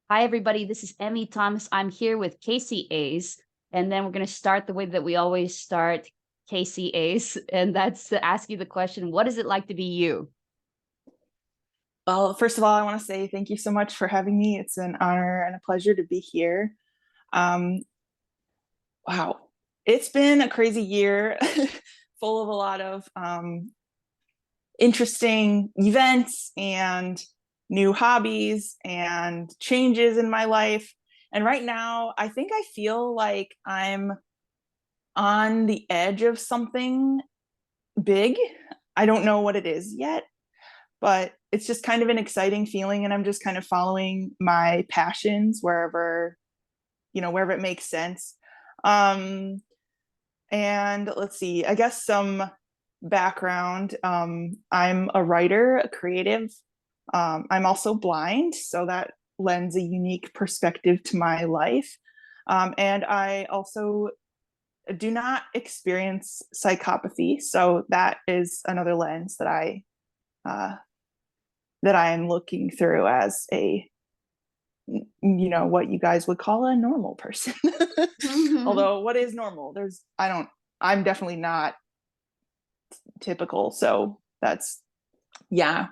Hi, everybody. This is Emmy Thomas. I'm here with Casey A's, and then we're going to start the way that we always start, Casey A's, and that's to ask you the question, what is it like to be you? Well, first of all, I want to say thank you so much for having me. It's an honor and a pleasure to be here. Um, wow, it's been a crazy year, full of a lot of interesting events and new hobbies and changes in my life. And right now, I think I feel like I'm on the edge of something big. I don't know what it is yet, but it's just kind of an exciting feeling, and I'm just kind of following my passions wherever it makes sense. um and let's see, I guess some background. I'm a writer, a creative. I'm also blind, so that lends a unique perspective to my life. And I also do not experience psychopathy, so that is another lens uh, that I am looking through as what you guys would call a normal person. Mhm. Although, what is normal? I'm definitely not typical. So yeah,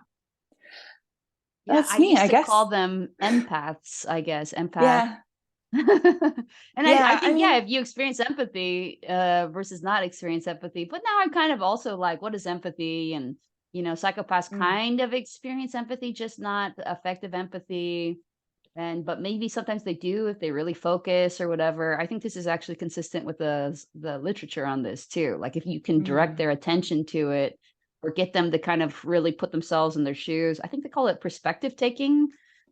Yeah, that's I me, used I to guess. call them empaths, I guess, empath. Yeah. And I Yeah. I think, yeah, mean, if you experience empathy versus not experience empathy, but now I'm kind of also like, what is empathy? And, psychopaths mm, kind of experience empathy, just not effective empathy. But maybe sometimes they do if they really focus or whatever. I think this is actually consistent with the literature on this too. Like if you can direct mm, their attention to it or get them to kind of really put themselves in their shoes. I think they call it perspective taking.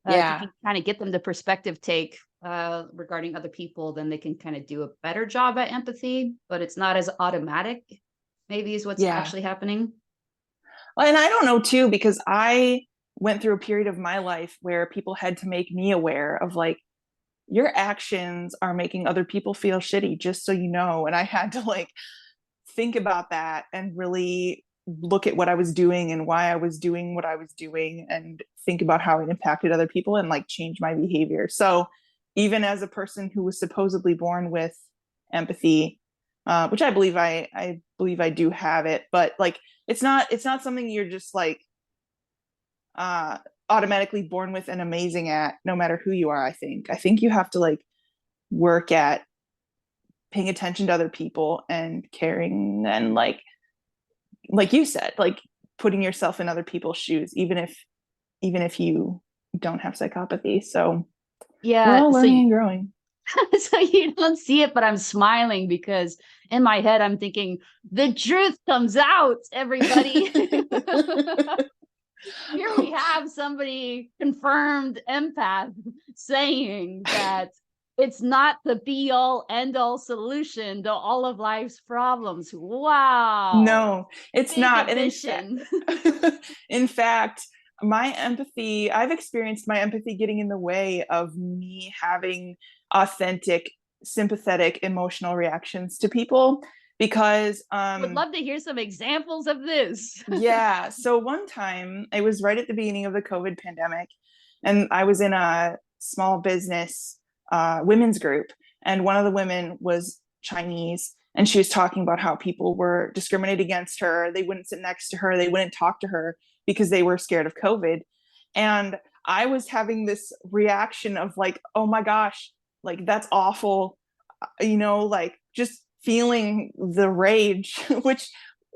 If you yeah. can kind of get them to perspective take regarding other people, then they can kind of do a better job at empathy, but it's not as automatic, maybe is what's Yeah. actually happening. Well, and I don't know too, because I went through a period of my life where people had to make me aware of, like, your actions are making other people feel shitty, just so you know. And I had to, like, think about that and really look at what I was doing and why I was doing what I was doing, and think about how it impacted other people and, like, change my behavior. So even as a person who was supposedly born with empathy, which I believe I do have it, but, like, it's not something you're just, like, uh automatically born with and amazing at, no matter who you are. I think you have to, like, work at paying attention to other people and caring, and, like you said, like, putting yourself in other people's shoes, even if you don't have psychopathy. So we're Yeah. all So learning and growing. so you don't see it, but I'm smiling because in my head I'm thinking the truth comes out, everybody. Here we have somebody confirmed empath saying that it's not the be all end all solution to all of life's problems. Wow. No, it's Big not. And admission. in fact, I've experienced my empathy getting in the way of me having authentic, sympathetic, emotional reactions to people, because Would love to hear some examples of this. yeah. So one time, it was right at the beginning of the COVID pandemic, and I was in a small business women's group, and one of the women was Chinese, and she was talking about how people were discriminated against her. They wouldn't sit next to her, they wouldn't talk to her because they were scared of COVID. And I was having this reaction of, like, oh my gosh, like, that's awful, like, just feeling the rage, which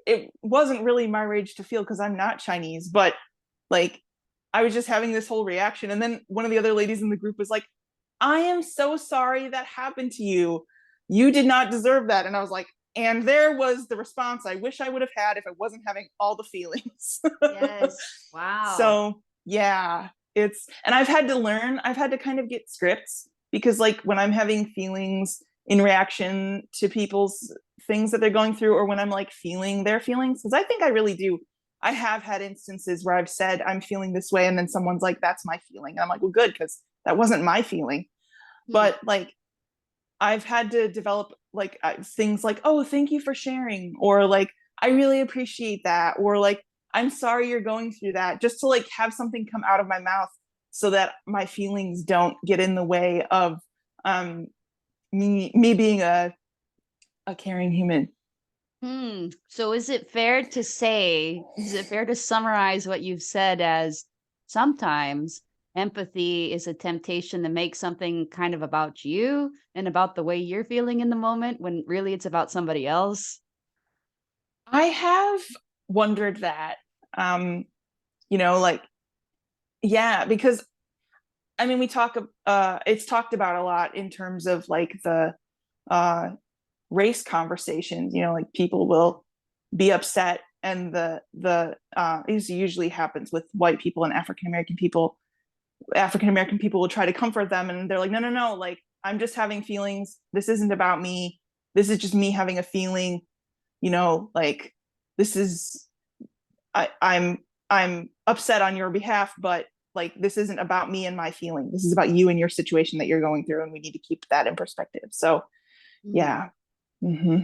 it wasn't really my rage to feel because I'm not Chinese, but, like, I was just having this whole reaction. And then one of the other ladies in the group was like, I am so sorry that happened to you. You did not deserve that. And I was like, and there was the response I wish I would have had if I wasn't having all the feelings. Yes. Wow. So, yeah, and I've had to kind of get scripts, because, like, when I'm having feelings in reaction to people's things that they're going through, or when I'm, like, feeling their feelings, because I think I really do. I have had instances where I've said I'm feeling this way, and then someone's like, that's my feeling. And I'm like, well, good, because that wasn't my feeling. Hmm. But, like, I've had to develop, like, things like, oh, thank you for sharing, or, like, I really appreciate that, or, like, I'm sorry you're going through that, just to, like, have something come out of my mouth so that my feelings don't get in the way of me being a caring human. So is it fair to summarize what you've said as sometimes empathy is a temptation to make something kind of about you and about the way you're feeling in the moment when really it's about somebody else? I have wondered that, like, yeah, because I mean, it's talked about a lot in terms of like the race conversations, like people will be upset, and this usually happens with white people and African American people will try to comfort them, and they're like, no, no, no, like, I'm just having feelings, this isn't about me, this is just me having a feeling, like, this is I'm upset on your behalf, but like, this isn't about me and my feeling, this is about you and your situation that you're going through, and we need to keep that in perspective. So yeah. Mm-hmm.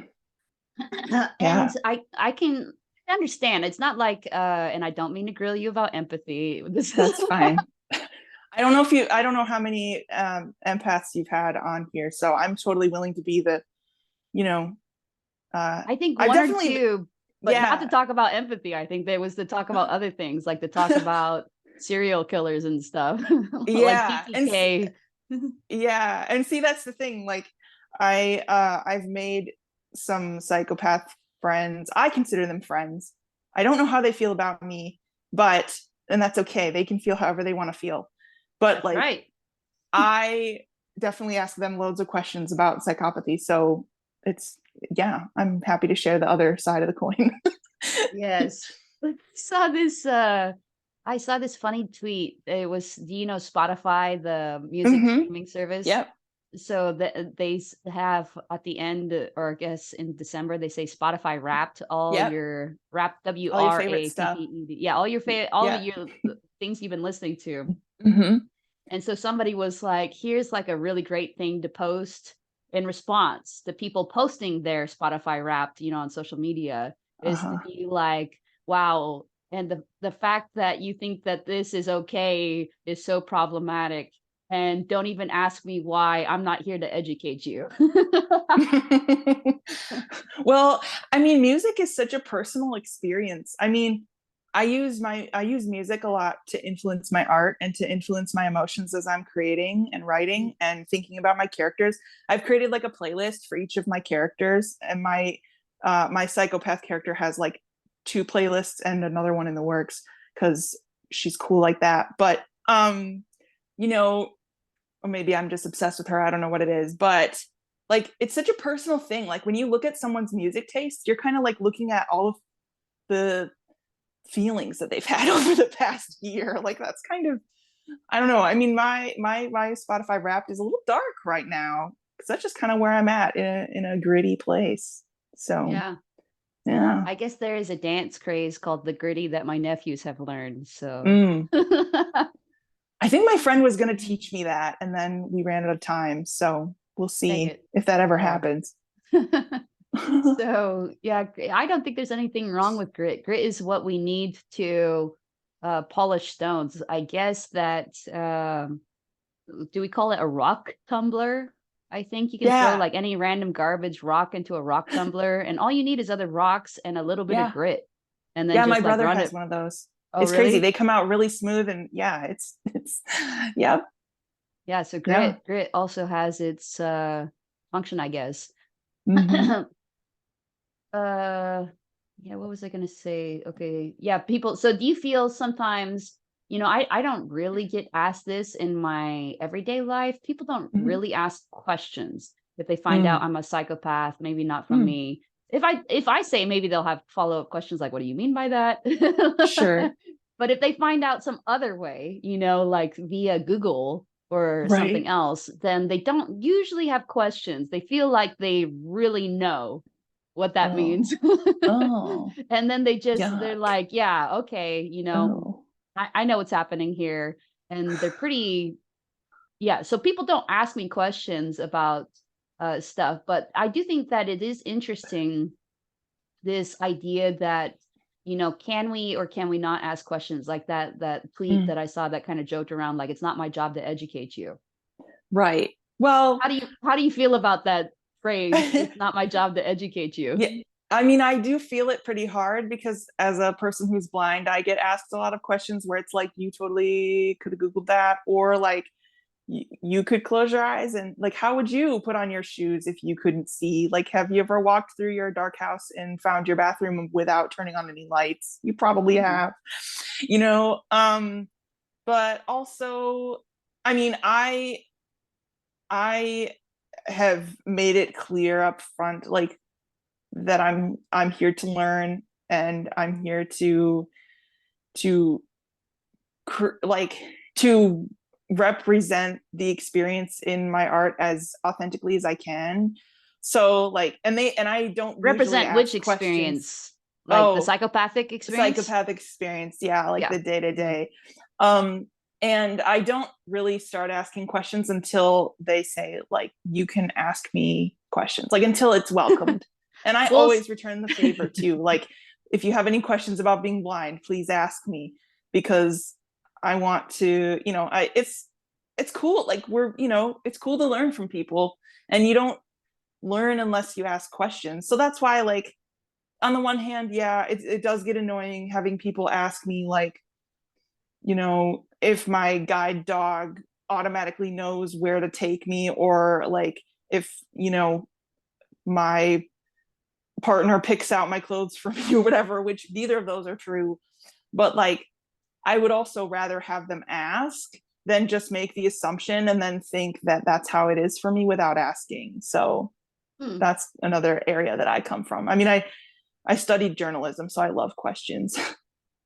And Yeah, I can understand. It's not like and I don't mean to grill you about empathy. This that's fine. I don't know how many empaths you've had on here, so I'm totally willing to be the, you know, I think I've one or definitely, two, but not to yeah, talk about empathy. I think there was to talk about other things, like to talk about serial killers and stuff, like yeah, PTK. yeah, and see, that's the thing. Like, I've made some psychopath friends. I consider them friends. I don't know how they feel about me, but and that's okay. They can feel however they want to feel. But That's like, right. I definitely ask them loads of questions about psychopathy. So it's, yeah, I'm happy to share the other side of the coin. Yes. I saw this funny tweet. It was, do you know Spotify, the music Mm-hmm. streaming service? Yep. So have at the end, or I guess in December, they say Spotify Wrapped, all Yep. your Wrapped, All your favorite stuff. WRAPPED. Yeah, all your favorite, all Yeah. your things you've been listening to. Mm-hmm. And so somebody was like, here's like a really great thing to post in response to people posting their Spotify Wrapped, on social media, is to Uh-huh. be like, wow. And the fact that you think that this is okay is so problematic. And don't even ask me why. I'm not here to educate you. Well, I mean, music is such a personal experience. I mean, I use music a lot to influence my art and to influence my emotions as I'm creating and writing and thinking about my characters. I've created like a playlist for each of my characters, and my psychopath character has like two playlists and another one in the works because she's cool like that. But you know, or maybe I'm just obsessed with her. I don't know what it is, but like, it's such a personal thing. Like, when you look at someone's music taste, you're kind of like looking at all of the feelings that they've had over the past year. Like, that's kind of, I don't know. I mean, my Spotify Wrapped is a little dark right now because that's just kind of where I'm at, in a gritty place. So Yeah. yeah. I guess there is a dance craze called the gritty that my nephews have learned. So Mm. I think my friend was going to teach me that, and then we ran out of time. So we'll dang see it. if that ever Oh. happens. So yeah, I don't think there's anything wrong with grit. Grit is what we need to polish stones. I guess that do we call it a rock tumbler? I think you can throw Yeah. like any random garbage rock into a rock tumbler, and all you need is other rocks and a little bit of Yeah. grit, and then Yeah, my just like brother run has it. one of those. Oh, It's crazy. really? They come out really smooth, and yeah, it's yep. Yeah. So Yeah. grit also has its function, I guess. Hmm. Uh, yeah, what was I gonna say? Okay, yeah, people. So do you feel sometimes, I don't really get asked this in my everyday life. People don't Hmm. really ask questions if they find out Mm. I'm a psychopath, maybe not from Mm. me. If I say, maybe they'll have follow-up questions like, what do you mean by that? Sure. But if they find out some other way, like via Google or something Right. else, then they don't usually have questions. They feel like they really know what that means. Oh. Oh. And then they're Yuck. like, yeah, okay, Oh. I know what's happening here. And they're pretty, yeah. So people don't ask me questions about stuff, but I do think that it is interesting, this idea that, can we or can we not ask questions, like that tweet that I saw that kind of joked around, like, it's not my job to educate you. Right. Well, How do you feel about that phrase? It's not my job to educate you. yeah, I mean, I do feel it pretty hard because as a person who's blind, I get asked a lot of questions where it's like, you totally could have Googled that, or like, you could close your eyes and like, how would you put on your shoes if you couldn't see? Like, have you ever walked through your dark house and found your bathroom without turning on any lights? You probably have, you know. But also, I mean, I have made it clear up front, like, that I'm here to learn, and I'm here to like to represent the experience in my art as authentically as I can. So like, and I don't usually Represent which ask questions. experience? Like the Oh, psychopathic experience? psychopathic experience, yeah, like Yeah. the day to day. And I don't really start asking questions until they say, like, you can ask me questions, like until it's welcomed. And I Well, always return the favor too. Like, if you have any questions about being blind, please ask me, because I want to, it's cool. Like, it's cool to learn from people, and you don't learn unless you ask questions. So that's why, like, on the one hand, yeah, it does get annoying having people ask me, like, if my guide dog automatically knows where to take me, or like, if, my partner picks out my clothes for me or whatever, which neither of those are true. But like, I would also rather have them ask than just make the assumption and then think that that's how it is for me without asking. So that's another area that I come from. I mean, I studied journalism, so I love questions.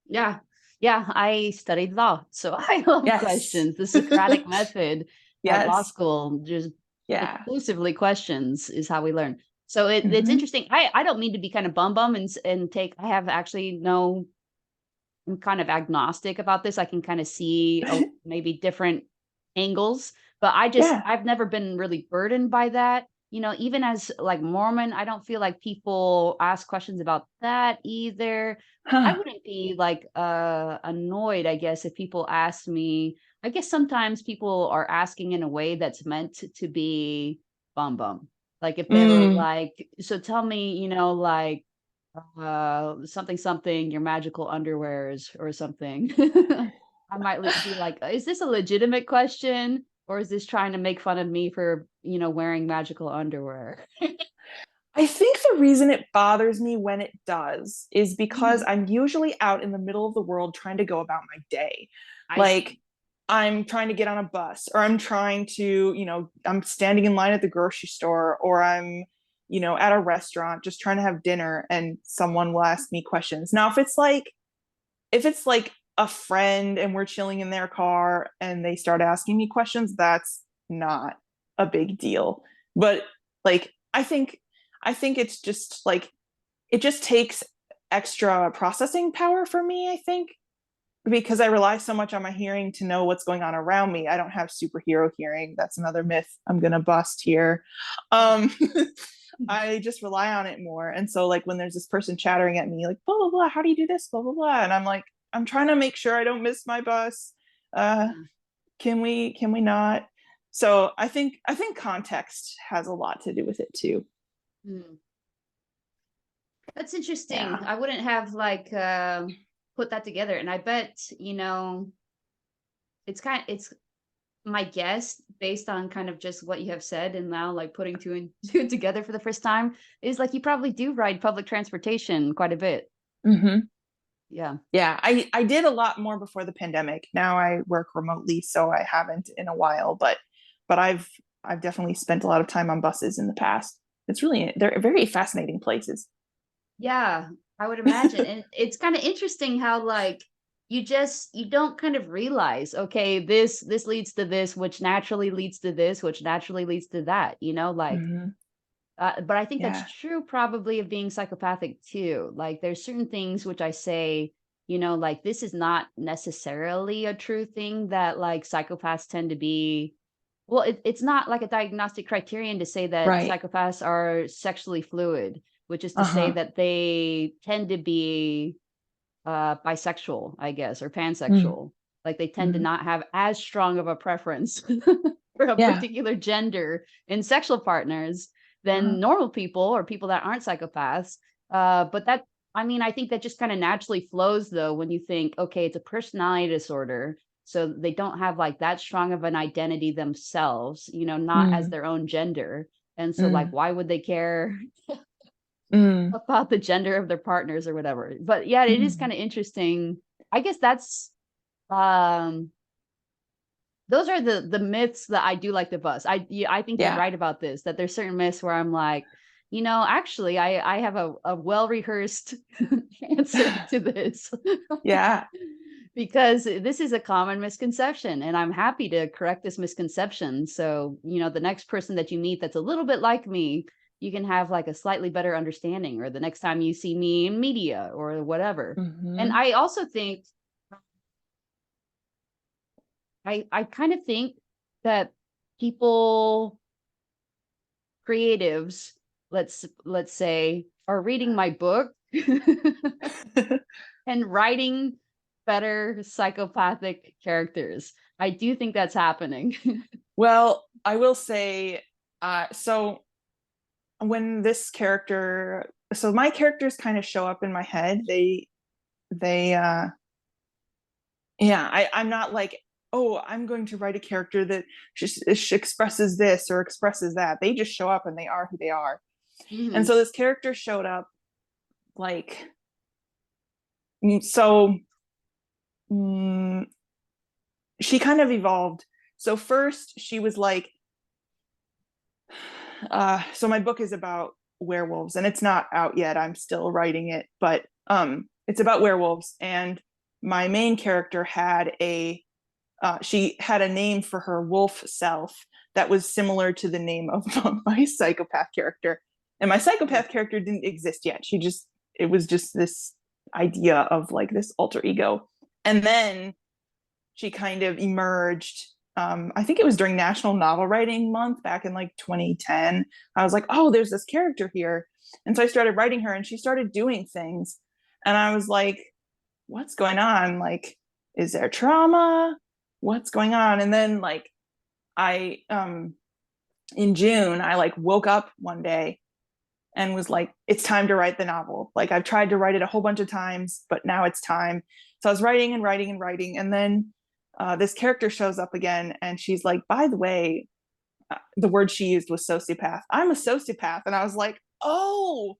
Yeah. Yeah. I studied law, so I love Yes. questions. The Socratic method at law Yes. school, just Yeah. exclusively questions is how we learn. So it's interesting. I don't mean to be kind of bum and take, I have actually no, I'm kind of agnostic about this. I can kind of see maybe different angles, but Yeah. I've never been really burdened by that. Even as like Mormon, I don't feel like people ask questions about that either. I Huh. wouldn't be like annoyed, I guess, if people ask me. I guess sometimes people are asking in a way that's meant to be bum bum. Like if they were like, so tell me, like something something your magical underwears or something. I might be like, is this a legitimate question, or is this trying to make fun of me for wearing magical underwear? I think the reason it bothers me when it does is because Mhm. I'm usually out in the middle of the world trying to go about my day. I Like, see. I'm trying to get on a bus, or I'm trying to, I'm standing in line at the grocery store, or I'm, at a restaurant just trying to have dinner, and someone will ask me questions. Now, if it's like a friend and we're chilling in their car and they start asking me questions, that's not a big deal. But like, I think it's just like, it just takes extra processing power for me, I think, because I rely so much on my hearing to know what's going on around me. I don't have superhero hearing. That's another myth I'm gonna bust here. Um, I just rely on it more. And so like, when there's this person chattering at me, like, blah blah blah, how do you do this, blah blah blah, and I'm like, I'm trying to make sure I don't miss my bus. Uh, Yeah. can we not? So I think context has a lot to do with it too. Mm. That's interesting. Yeah. I wouldn't have like put that together, and I bet it's my guess, based on kind of just what you have said, and now like putting two and two together for the first time, is like you probably do ride public transportation quite a bit. Mm-hmm. Yeah. Yeah, I did a lot more before the pandemic. Now I work remotely, so I haven't in a while, but I've definitely spent a lot of time on buses in the past. They're very fascinating places. Yeah, I would imagine. And it's kind of interesting how like you don't kind of realize, okay, this leads to this, which naturally leads to this, which naturally leads to that, like Hmm. but I think that's Yeah. true probably of being psychopathic too. Like there's certain things which I say, like this is not necessarily a true thing that like psychopaths tend to be. Well, it's not like a diagnostic criterion to say that Right. psychopaths are sexually fluid, which is to say Uh-huh. that they tend to be bisexual, I guess, or pansexual. Like they tend to not have as strong of a preference for a Yeah. particular gender in sexual partners than normal people or people that aren't psychopaths. But that, I mean, I think that just kind of naturally flows though when you think, okay, it's a personality disorder. So they don't have like that strong of an identity themselves, you know, not as their own gender. And so, like, why would they care about the gender of their partners or whatever? But yeah, it is kind of interesting. I guess that's um those are the myths that I do like to bust. I think you're Yeah. right about this, that there's certain myths where I'm like, you know, actually I have a well-rehearsed answer to this. Yeah. Because this is a common misconception and I'm happy to correct this misconception. So, you know, the next person that you meet that's a little bit like me, you can have like a slightly better understanding, or the next time you see me in media or whatever. And I also think I kind of think that people, creatives, let's say, are reading my book and writing better psychopathic characters. I do think that's happening. Well, I will say, so when this character, so my characters kind of show up in my head. They yeah, I'm not like, oh, I'm going to write a character that just expresses this or expresses that. They just show up and they are who they are. And so this character showed up like, so she kind of evolved. So first she was like, so my book is about werewolves and it's not out yet. I'm still writing it, but it's about werewolves. And my main character had she had a name for her wolf self that was similar to the name of my psychopath character. And my psychopath character didn't exist yet. It was just this idea of like this alter ego. And then she kind of emerged. I think it was during National Novel Writing Month back in like 2010. I was like, oh, there's this character here. And so I started writing her and she started doing things. And I was like, what's going on? Like, is there trauma? What's going on? And then like I in June, I like woke up one day and was like, it's time to write the novel. Like I've tried to write it a whole bunch of times, but now it's time. So I was writing and writing and writing. And then this character shows up again and she's like, by the way, the word she used was sociopath. I'm a sociopath. And I was like, oh,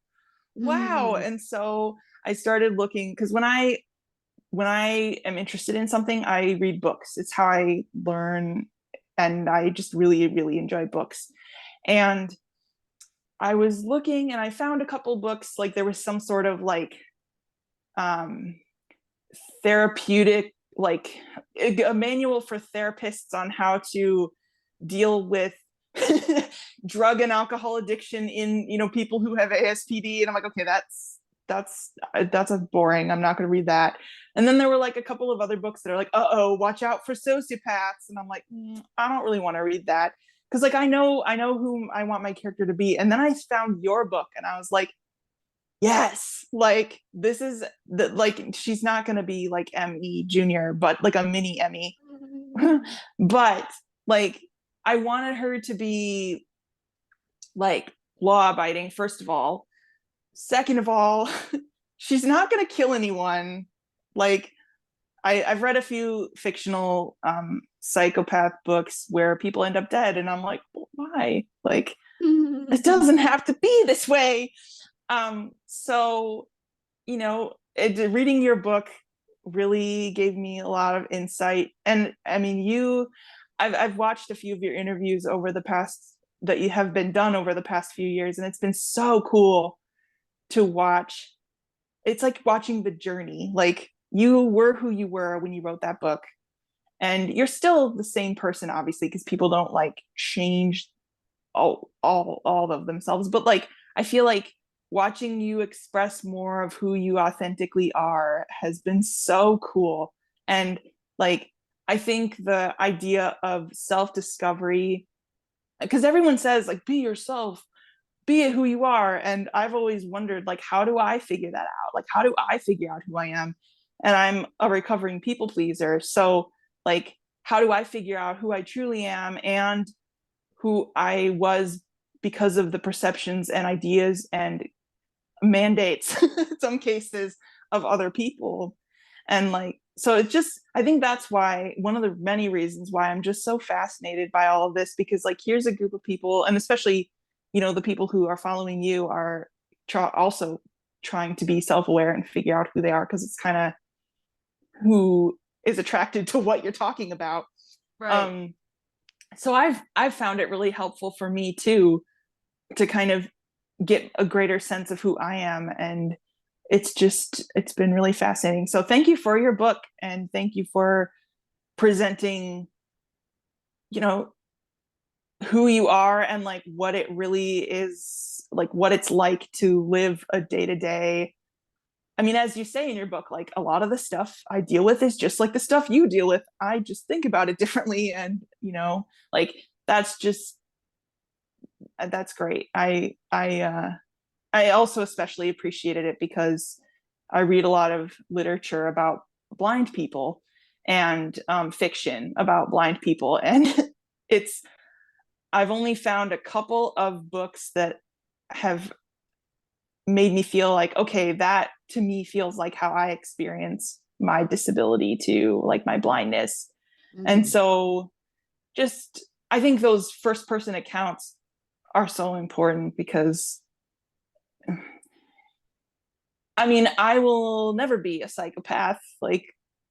wow. And so I started looking, because when I am interested in something, I read books. It's how I learn. And I just really, really enjoy books. And I was looking and I found a couple books, like there was some sort of like therapeutic, like a manual for therapists on how to deal with drug and alcohol addiction in, you know, people who have ASPD. And I'm like, okay, that's a boring. I'm not going to read that. And then there were like a couple of other books that are like, watch out for sociopaths. And I'm like, I don't really want to read that. Cause like, I know whom I want my character to be. And then I found your book and I was like, yes, like this is like, she's not going to be like ME Junior, but like a mini ME. But like, I wanted her to be like law abiding, first of all. Second of all, she's not going to kill anyone. Like, I've read a few fictional psychopath books where people end up dead, and I'm like, well, why? Like, it doesn't have to be this way. So, you know, reading your book really gave me a lot of insight. And I mean, I've watched a few of your interviews over the past that you have been done over the past few years, and it's been so cool to watch. It's like watching the journey. Like, you were who you were when you wrote that book, and you're still the same person, obviously, because people don't like change all of themselves. But like, I feel like watching you express more of who you authentically are has been so cool. And like, I think the idea of self-discovery, because everyone says like, be yourself, be it who you are. And I've always wondered, like, how do I figure that out? Like, how do I figure out who I am? and I'm a recovering people pleaser. So like, how do I figure out who I truly am and who I was because of the perceptions and ideas and mandates in some cases of other people? And like, so it just, I think that's why, one of the many reasons why I'm just so fascinated by all of this, because like, here's a group of people, and especially, you know, the people who are following you are also trying to be self-aware and figure out who they are, because it's kind of who is attracted to what you're talking about. Right. So I've found it really helpful for me too, to kind of get a greater sense of who I am. And it's been really fascinating. So thank you for your book, and thank you for presenting, you know, who you are and like what it really is, like what it's like to live a day to day. I mean, as you say in your book, like a lot of the stuff I deal with is just like the stuff you deal with. I just think about it differently. And, you know, like that's just, that's great. I also especially appreciated it because I read a lot of literature about blind people and fiction about blind people. And it's, I've only found a couple of books that have made me feel like, okay, that to me feels like how I experience my disability too, like my blindness. And so just, I think those first person accounts are so important because, I mean, I will never be a psychopath. Like,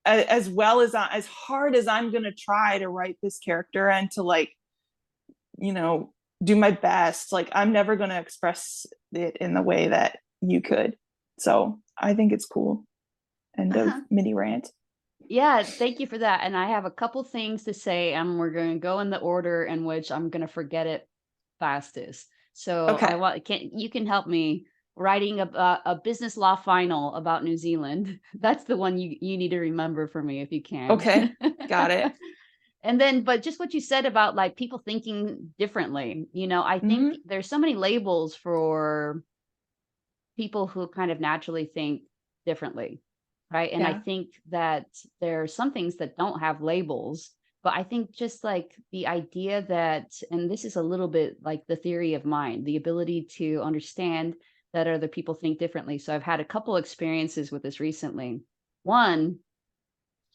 as well as as hard as I'm going to try to write this character and to like, you know, do my best, like I'm never going to express it in the way that you could. So I think it's cool. End of mini rant. Yeah, thank you for that. And I have a couple things to say, and we're going to go in the order in which I'm going to forget it fastest. So Okay. I want can you can help me writing a business law final about New Zealand. That's the one you need to remember for me if you can. Okay. Got it. And then, but just what you said about like people thinking differently, you know, I think Mm-hmm. there's so many labels for people who kind of naturally think differently, right? And I Yeah. think that there are some things that don't have labels, but I think just like the idea that, and this is a little bit like the theory of mind, the ability to understand that other people think differently. So I've had a couple experiences with this recently. One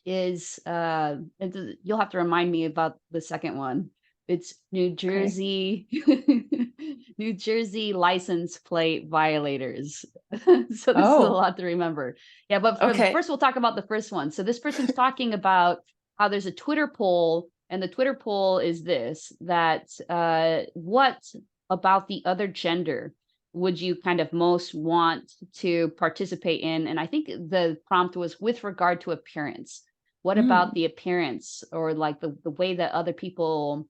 is you'll have to remind me about the second one. It's New Okay. Jersey New Jersey license plate violators. So this is a Oh, lot to remember. Yeah, but okay. first we'll talk about the first one. So this person's talking about how there's a Twitter poll, and the Twitter poll is this, that what about the other gender would you kind of most want to participate in? And I think the prompt was with regard to appearance. What about Mm, the appearance or like the way that other people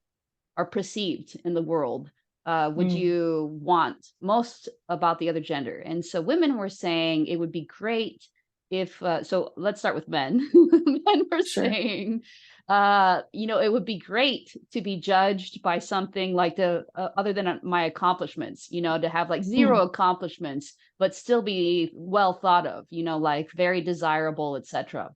are perceived in the world? Would mm, you want most about the other gender? And so women were saying it would be great if, so let's start with men. Men were sure. saying, you know, it would be great to be judged by something like the, other than my accomplishments, you know, to have like Mm, zero accomplishments, but still be well thought of, you know, like very desirable, etc.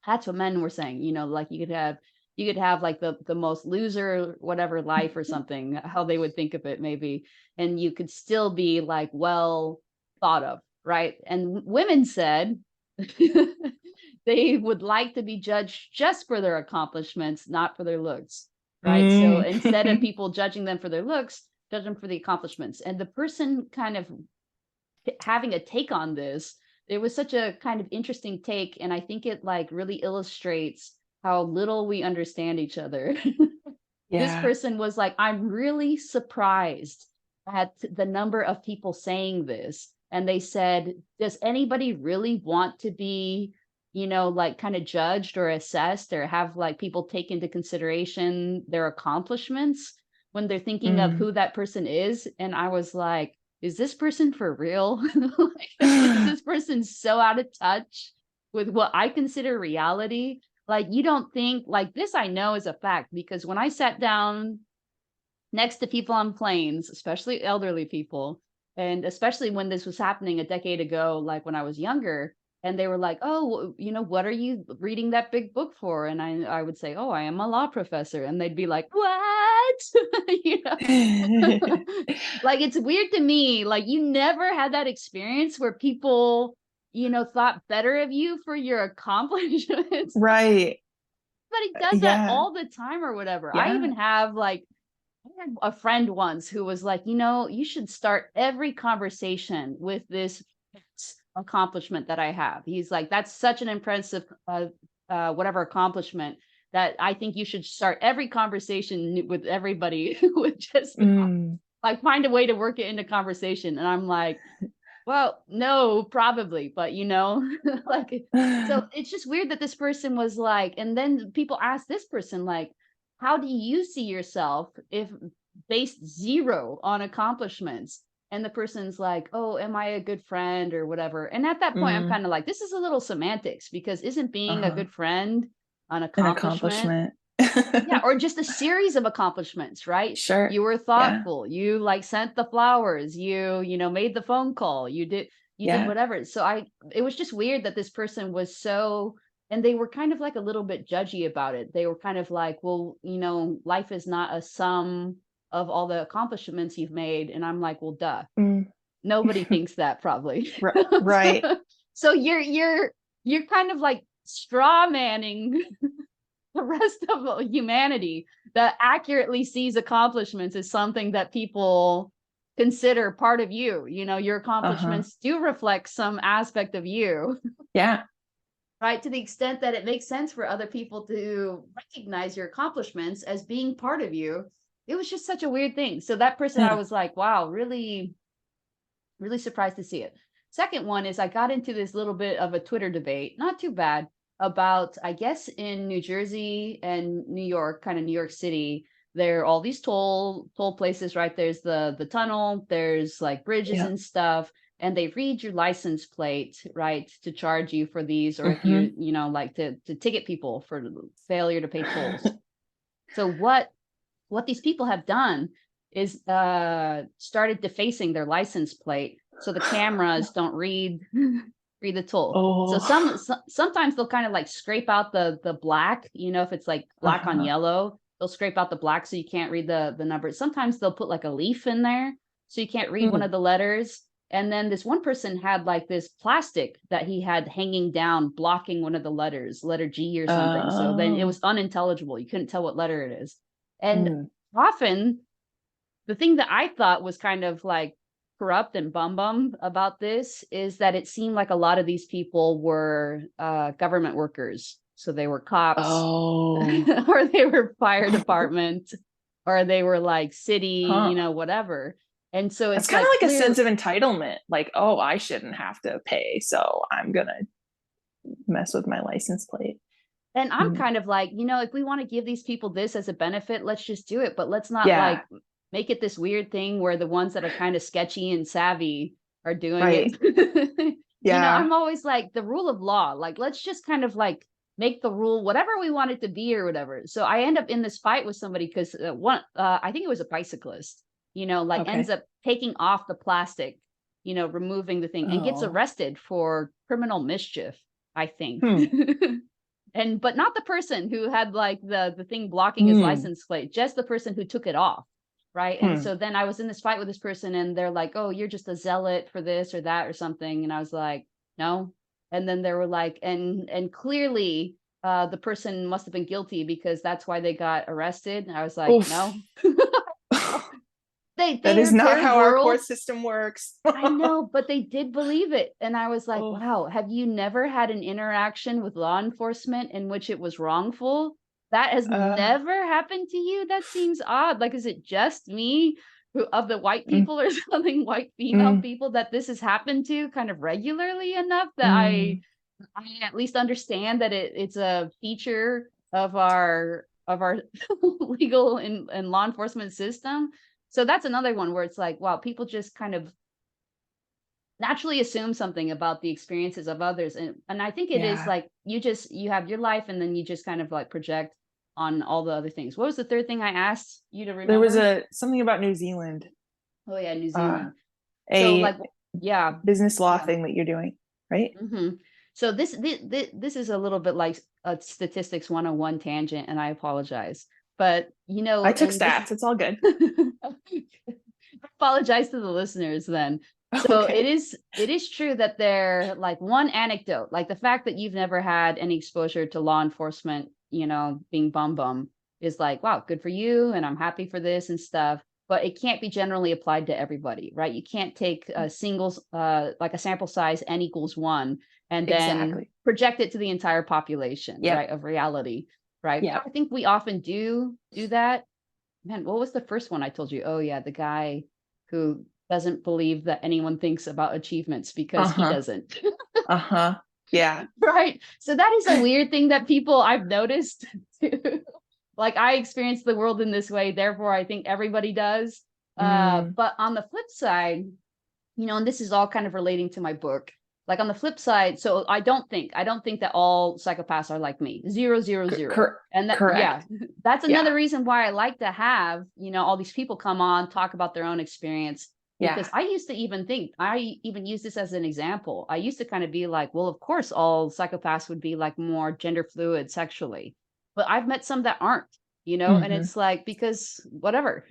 That's what men were saying, you know, like you could have like the most loser whatever life or something, how they would think of it maybe, and you could still be like well thought of, right? And women said they would like to be judged just for their accomplishments, not for their looks, right? So mm. instead of people judging them for their looks, judge them for the accomplishments. And the person kind of having a take on this, it was such a kind of interesting take, and I think it like really illustrates how little we understand each other. This Yeah. person was like, I'm really surprised at the number of people saying this. And they said, does anybody really want to be, you know, like kind of judged or assessed or have like people take into consideration their accomplishments when they're thinking of Mm. who that person is? And I was like, is this person for real? Like, is this person so out of touch with what I consider reality? Like, you don't think like this, I know is a fact because when I sat down next to people on planes, especially elderly people, and especially when this was happening a decade ago, like when I was younger, and they were like, "Oh, what are you reading that big book for?" And I would say, "Oh, I am a law professor." And they'd be like, "What?" You know? Like, it's weird to me, like, you never had that experience where people, thought better of you for your accomplishments. Right. But he does that Yeah. all the time or whatever. I Yeah. even have, like, I had a friend once who was like, "You should start every conversation with this accomplishment that I have." He's like, "That's such an impressive, whatever accomplishment that I think you should start every conversation with everybody with just Mm. like find a way to work it into conversation." And I'm like, "Well, no, probably, but like, so it's just weird that this person was like, and then people ask this person, like, how do you see yourself if based zero on accomplishments? And the person's like, oh, am I a good friend or whatever? And at that point, I'm Mm. kind of like, this is a little semantics because isn't being a Uh-huh. good friend an An accomplishment? accomplishment. Yeah, or just a series of accomplishments, right? Sure. You were Yeah. thoughtful, you like sent the flowers, made the phone call, you did Yeah. whatever. So it was just weird that this person was so, and they were kind of like a little bit judgy about it. They were kind of like, well, life is not a sum of all the accomplishments you've made. And I'm like, well, duh. Mm. Nobody thinks that probably. Right. So you're kind of like straw manning the rest of humanity that accurately sees accomplishments as something that people consider part of you. Your Uh-huh. accomplishments do reflect some aspect of you, Yeah. right? To the extent that it makes sense for other people to recognize your accomplishments as being part of you. It was just such a weird thing. So that person, I Yeah. was like, wow, really, really surprised to see it. Second one is I got into this little bit of a Twitter debate, not too bad, about I guess in New Jersey and New York, kind of New York City, there are all these toll places, right? There's the tunnel, there's like bridges Yeah. and stuff, and they read your license plate, right, to charge you for these, or if Mm-hmm. like to ticket people for failure to pay tolls. So what these people have done is started defacing their license plate so the cameras don't read the toll. So Oh. sometimes they'll kind of like scrape out the black, if it's like black on Uh-huh. yellow, they'll scrape out the black so you can't read the numbers. Sometimes they'll put like a leaf in there so you can't read one Mm. of the letters. And then this one person had like this plastic that he had hanging down, blocking one of the letters, letter G or something. So then it Oh. was unintelligible. You couldn't tell what letter it is. And Mm. often the thing that I thought was kind of like corrupt and bum about this is that it seemed like a lot of these people were government workers. So they were cops, Oh. or they were fire department, or they were like city, Huh. whatever. And so That's it's kind of like like a clear. sense of entitlement. Like, oh, I shouldn't have to pay, so I'm gonna mess with my license plate. And I'm Mm. kind of like, if we want to give these people this as a benefit, let's just do it. But let's not Yeah. like make it this weird thing where the ones that are kind of sketchy and savvy are doing Right. it. Yeah. I'm always like the rule of law. Like, let's just kind of like make the rule whatever we want it to be or whatever. So I end up in this fight with somebody because I think it was a bicyclist, like ends Okay. up taking off the plastic, removing the thing and gets Oh. arrested for criminal mischief, I think. Hmm. And but not the person who had like the thing blocking his Hmm. license plate, just the person who took it off, right? And Hmm. so then I was in this fight with this person and they're like, oh, you're just a zealot for this or that or something, and I was like, no. And then they were like, and clearly the person must have been guilty because that's why they got arrested, and I was like, Oof. no. they That is their not their how our world. court system works. I know, but they did believe it. And I was like, Oh. wow, have you never had an interaction with law enforcement in which it was wrongful? That has Uh, never happened to you? That seems odd. Like, is it just me of the white mm, people or something, white female mm, people, that this has happened to kind of regularly enough that mm. I at least understand that it's a feature of our legal and law enforcement system. So that's another one where it's like, wow, people just kind of naturally assume something about the experiences of others, and I think it is Yeah. like you have your life and then you just kind of like project on all the other things. What was the third thing I asked you to There was remember? a something about New Zealand, Oh yeah, New uh, Zealand. So like a yeah, business law yeah. thing that you're doing, right? hmm So this is a little bit like a statistics 101 tangent, and I apologize. But I took and this stats. It's all good. apologize to the listeners then. So Okay. it is true that they're like one anecdote, like the fact that you've never had any exposure to law enforcement, being bum is like, wow, good for you. And I'm happy for this and stuff. But it can't be generally applied to everybody, right? You can't take a singles, like a sample size n equals 1 and then Exactly. project it to the entire population, Yep. right, of reality, right? Yep. I think we often do that. Man, what was the first one I told you? Oh yeah, the guy who doesn't believe that anyone thinks about achievements because he Uh-huh. doesn't. Uh-huh. Yeah. Right. So that is a weird thing that people I've noticed too. Like I experience the world in this way, therefore I think everybody does. Mm. But on the flip side, and this is all kind of relating to my book. Like on the flip side, so I don't think that all psychopaths are like me. Zero, zero, zero. And that, yeah, Correct. that's Yeah. another reason why I like to have, all these people come on, talk about their own experience. Because Yeah. I used to even think, I even use this as an example. I used to kind of be like, well, of course, all psychopaths would be like more gender fluid sexually. But I've met some that aren't, and Mm-hmm. it's like, because whatever.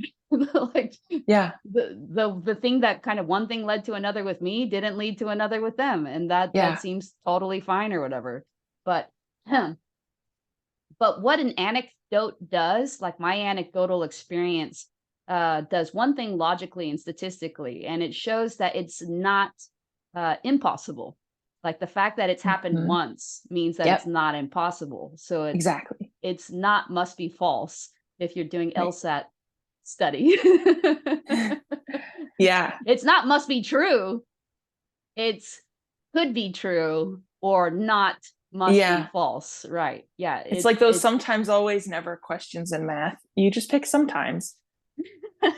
Like Yeah. the thing that kind of one thing led to another with me didn't lead to another with them, and that Yeah. seems totally fine or whatever. But but what an anecdote does, like my anecdotal experience, does one thing logically and statistically, and it shows that it's not impossible. Like the fact that it's happened Mm-hmm. once means that it's Yep. not impossible. So Exactly. it's not must be false if you're doing Right. LSAT study. Yeah. It's not must be true. It's could be true or not must be Yeah. false. Right. Yeah. It's like those sometimes, always, never questions in math. You just pick sometimes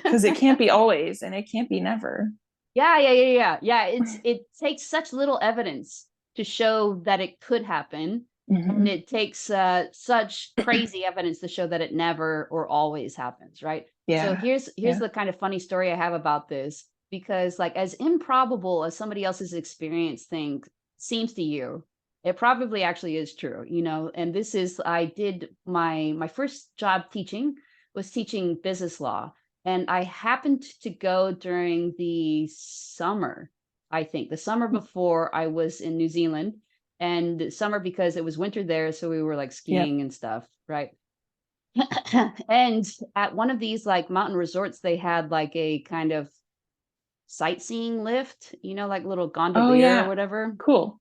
because it can't be always and it can't be never. Yeah. It takes such little evidence to show that it could happen. And Mm-hmm. it takes such crazy evidence to show that it never or always happens, right? So Yeah. here's Yeah. the kind of funny story I have about this, because like as improbable as somebody else's experience thing seems to you, it probably actually is true, And this is I did my first job teaching was teaching business law, and I happened to go during the summer, I think, the summer before I was in New Zealand, and summer because it was winter there, so we were like Yep. skiing and stuff, right? And at one of these like mountain resorts, they had like a kind of sightseeing lift, like little Oh gondolier or yeah. whatever. Cool.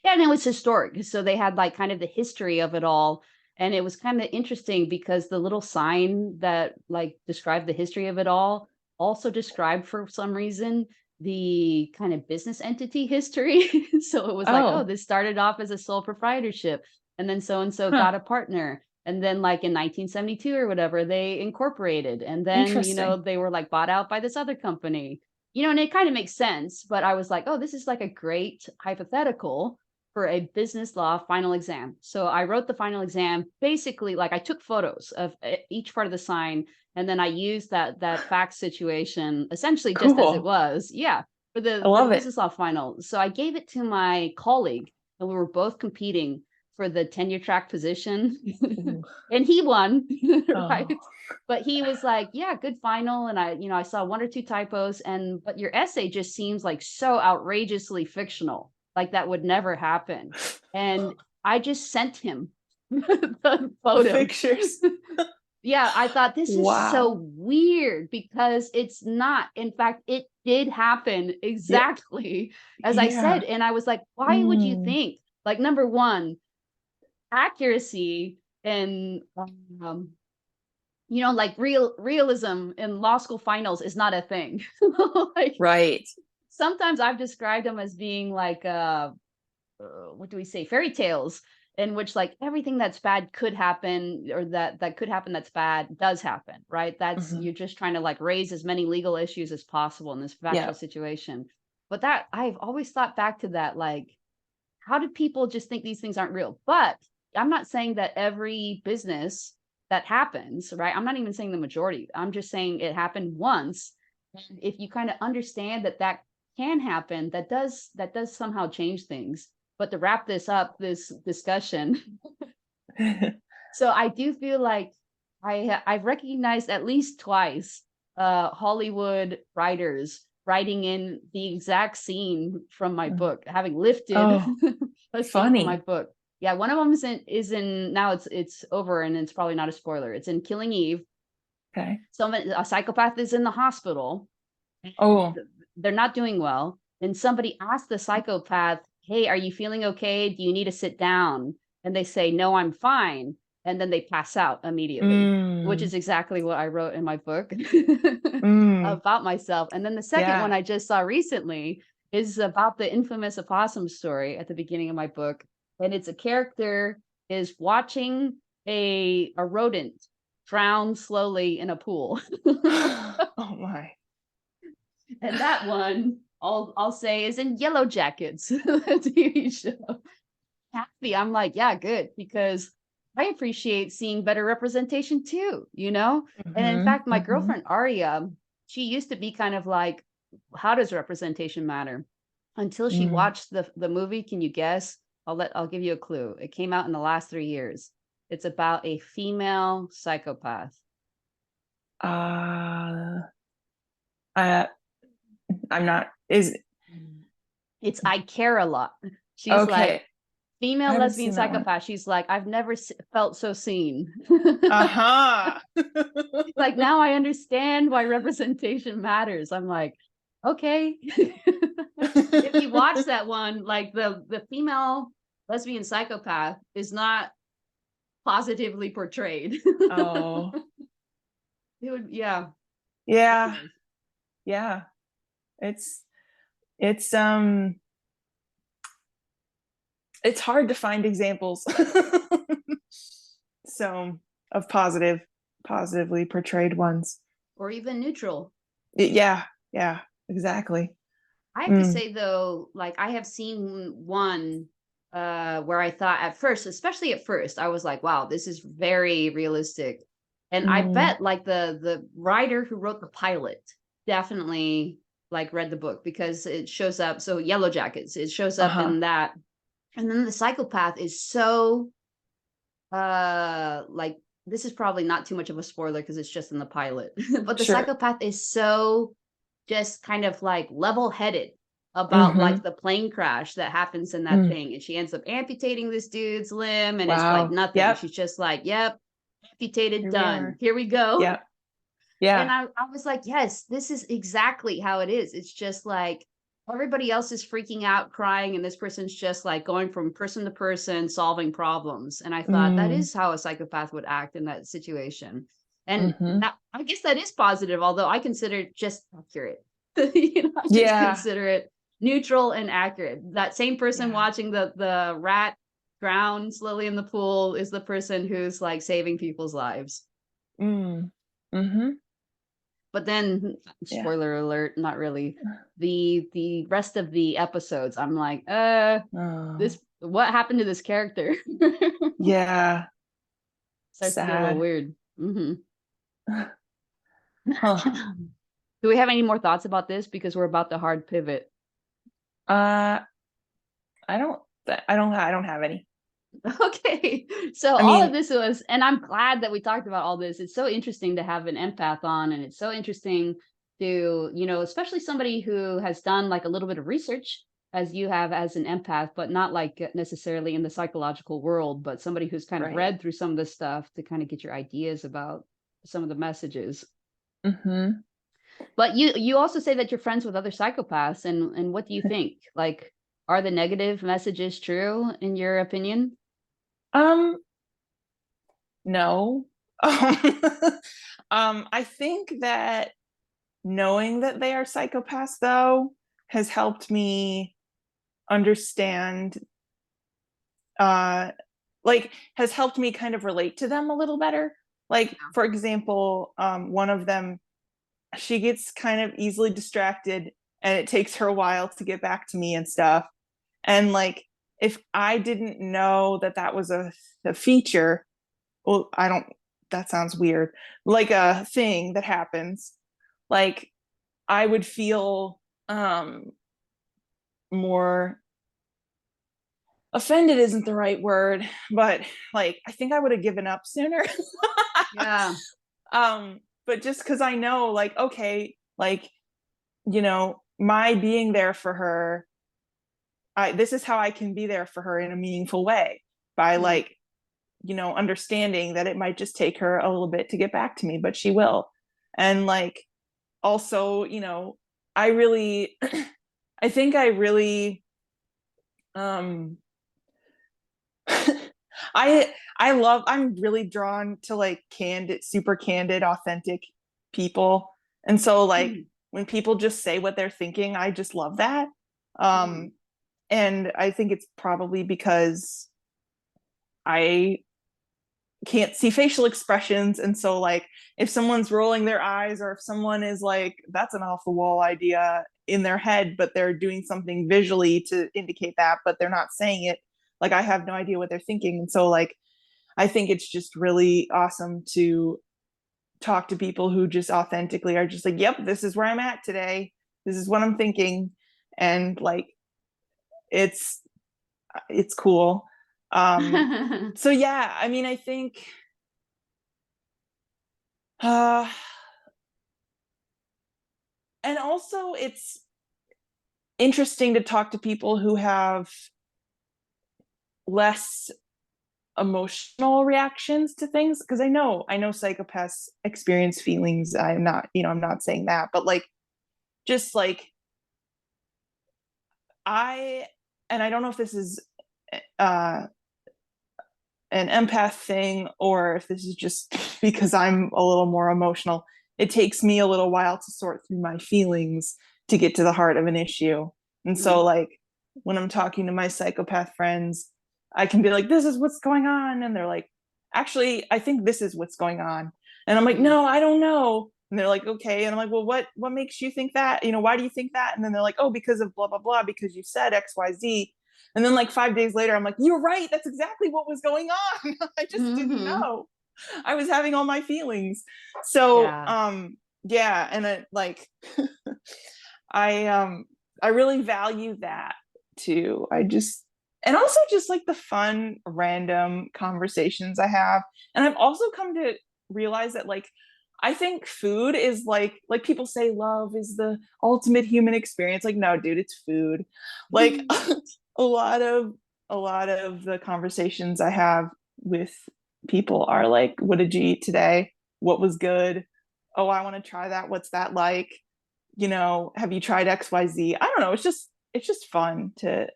Yeah, and it was historic. So they had like kind of the history of it all. And it was kind of interesting because the little sign that like described the history of it all also described for some reason the kind of business entity history. So it was like, oh, Oh. this started off as a sole proprietorship, and then so and so Huh. got a partner. And then like in 1972 or whatever, they incorporated. And then, Interesting. they were like bought out by this other company. And it kind of makes sense, but I was like, oh, this is like a great hypothetical for a business law final exam. So I wrote the final exam basically like I took photos of each part of the sign, and then I used that fact situation essentially just as it Cool. was. Yeah, for I the love it. business law final. So I gave it to my colleague, and we were both competing for the tenure track position. Ooh. And he won, Oh. right? But he was like, yeah, good final. And I saw one or two typos, but your essay just seems like so outrageously fictional. Like that would never happen. And I just sent him the The photos. pictures. Yeah, I thought this is so Wow. weird because it's not. In fact, it did happen Yeah. exactly as I Yeah. said. And I was like, why would you Mm. think? Like, number one, accuracy and like realism in law school finals is not a thing. Like Right. sometimes I've described them as being like what do we say, fairy tales, in which like everything that's bad could happen, or that could happen that's bad does happen, right? That's Mm-hmm. you're just trying to like raise as many legal issues as possible in this factual Yeah. situation. But that I've always thought back to that, like, how do people just think these things aren't real? But I'm not saying that every business that happens, right? I'm not even saying the majority. I'm just saying it happened once. And if you kind of understand that that can happen, that does somehow change things. But to wrap this discussion, so I do feel like I've recognized at least twice Hollywood writers writing in the exact scene from my book, having lifted Oh, a scene from my funny. book. Yeah, one of them is in now it's over and it's probably not a spoiler. It's in Killing Eve. Okay. A psychopath is in the hospital. Oh. They're not doing well. And somebody asks the psychopath, "Hey, are you feeling okay? Do you need to sit down?" And they say, "No, I'm fine." And then they pass out immediately, which Mm, is exactly what I wrote in my book mm, about myself. And then the second one yeah. I just saw recently is about the infamous opossum story at the beginning of my book. And it's a character is watching a rodent drown slowly in a pool. Oh my. And that one, I'll say, is in Yellow Jackets, the TV show. Happy, I'm like, yeah, good, because I appreciate seeing better representation too, you know? And in Hmm. fact, my Hmm. girlfriend Aria, she used to be kind of like, how does representation matter? Until she Mm. watched the movie, can you guess? I'll give you a clue. It came out in the last 3 years. It's about a female psychopath. Uh, I, I'm not, is, It's I Care a Lot. She's like, okay. I female haven't lesbian seen that one. psychopath. She's like, I've never felt so seen. Uh-huh. Like, now I understand why representation matters. I'm like, okay. If you watch that one, like the female lesbian psychopath is not positively portrayed. Oh, It would, yeah. yeah. Anyways. Yeah. It's, it's, it's hard to find examples. So, of positively portrayed ones. Or even neutral. Yeah, yeah, exactly. I have to Mm, say though, like I have seen one where I thought at first, especially at first, I was like, wow, this is very realistic. And I mm, bet like the writer who wrote the pilot definitely like read the book because it shows up. So Yellow Jackets, it shows up uh-huh. in that. And then the psychopath is so like this is probably not too much of a spoiler because it's just in the pilot. But the Sure. psychopath is so just kind of like level-headed about Mm-hmm. like the plane crash that happens in that Mm. thing. And she ends up amputating this dude's limb and it's like Wow. nothing. Yep. She's just like, yep, amputated, Here we done. are. Here we go. Yep. And Yeah. I was like, yes, this is exactly how it is. It's just like everybody else is freaking out, crying, and this person's just like going from person to person, solving problems. And I thought that Mm. is how a psychopath would act in that situation. And Mm-hmm. that, I guess that is positive, although I consider it just accurate. I just Yeah. consider it neutral and accurate. That same person Yeah. watching the rat drown slowly in the pool is the person who's like saving people's lives. Mm. Mm-hmm. But then, Yeah. spoiler alert, not really. The rest of the episodes, I'm like, Oh. this what happened to this character? Yeah. Starts to get a little Sad. weird. Hmm. Huh. Do we have any more thoughts about this? Because we're about to hard pivot. Uh, I don't, I don't have any. Okay. So I all of mean, this was, and I'm glad that we talked about all this. It's so interesting to have an empath on, and it's so interesting to, especially somebody who has done like a little bit of research as you have as an empath, but not like necessarily in the psychological world, but somebody who's kind of right. read through some of this stuff to kind of get your ideas about some of the messages. Mm-hmm. But you also say that you're friends with other psychopaths, and what do you think? Like, are the negative messages true in your opinion? Um, no. I think that knowing that they are psychopaths, though, has helped me understand, uh, like, has helped me kind of relate to them a little better. Like, for example, one of them, she gets kind of easily distracted and it takes her a while to get back to me and stuff. And like, if I didn't know that that was a feature, well, I don't, that sounds weird, like a thing that happens, like I would feel more offended isn't the right word, but like I think I would have given up sooner. Yeah. But just because I know, like, okay, like, you know, my being there for her, this is how I can be there for her in a meaningful way by like, you know, understanding that it might just take her a little bit to get back to me, but she will. And like, also, you know, I really, I think I really, I'm really drawn to like candid, super candid, authentic people. And so like when people just say what they're thinking, I just love that. And I think it's probably because I can't see facial expressions. And so like if someone's rolling their eyes or if someone is like, that's an off the wall idea in their head, but they're doing something visually to indicate that, but they're not saying it, like I have no idea what they're thinking. And so like I think it's just really awesome to talk to people who just authentically are just like, yep, this is where I'm at today, this is what I'm thinking. And like it's cool. So yeah, I mean, I think and also it's interesting to talk to people who have less emotional reactions to things, because I know psychopaths experience feelings. I'm not, you know, I'm not saying that, but like just like I don't know if this is an empath thing or if this is just because I'm a little more emotional. It takes me a little while to sort through my feelings to get to the heart of an issue. And so like when I'm talking to my psychopath friends, I can be like, this is what's going on. And they're like, actually, I think this is what's going on. And I'm like, no, I don't know. And they're like, okay. And I'm like, well, what makes you think that? You know, why do you think that? And then they're like, oh, because of blah, blah, blah, because you said XYZ. And then like 5 days later, I'm like, you're right. That's exactly what was going on. I just didn't know. I was having all my feelings. So, yeah. And it like, I really value that too. And also just like the fun, random conversations I have. And I've also come to realize that like, I think food is like people say love is the ultimate human experience. Like, no, dude, it's food. Like a lot of the conversations I have with people are like, what did you eat today? What was good? Oh, I want to try that. What's that like? You know, have you tried XYZ? I don't know. It's just fun to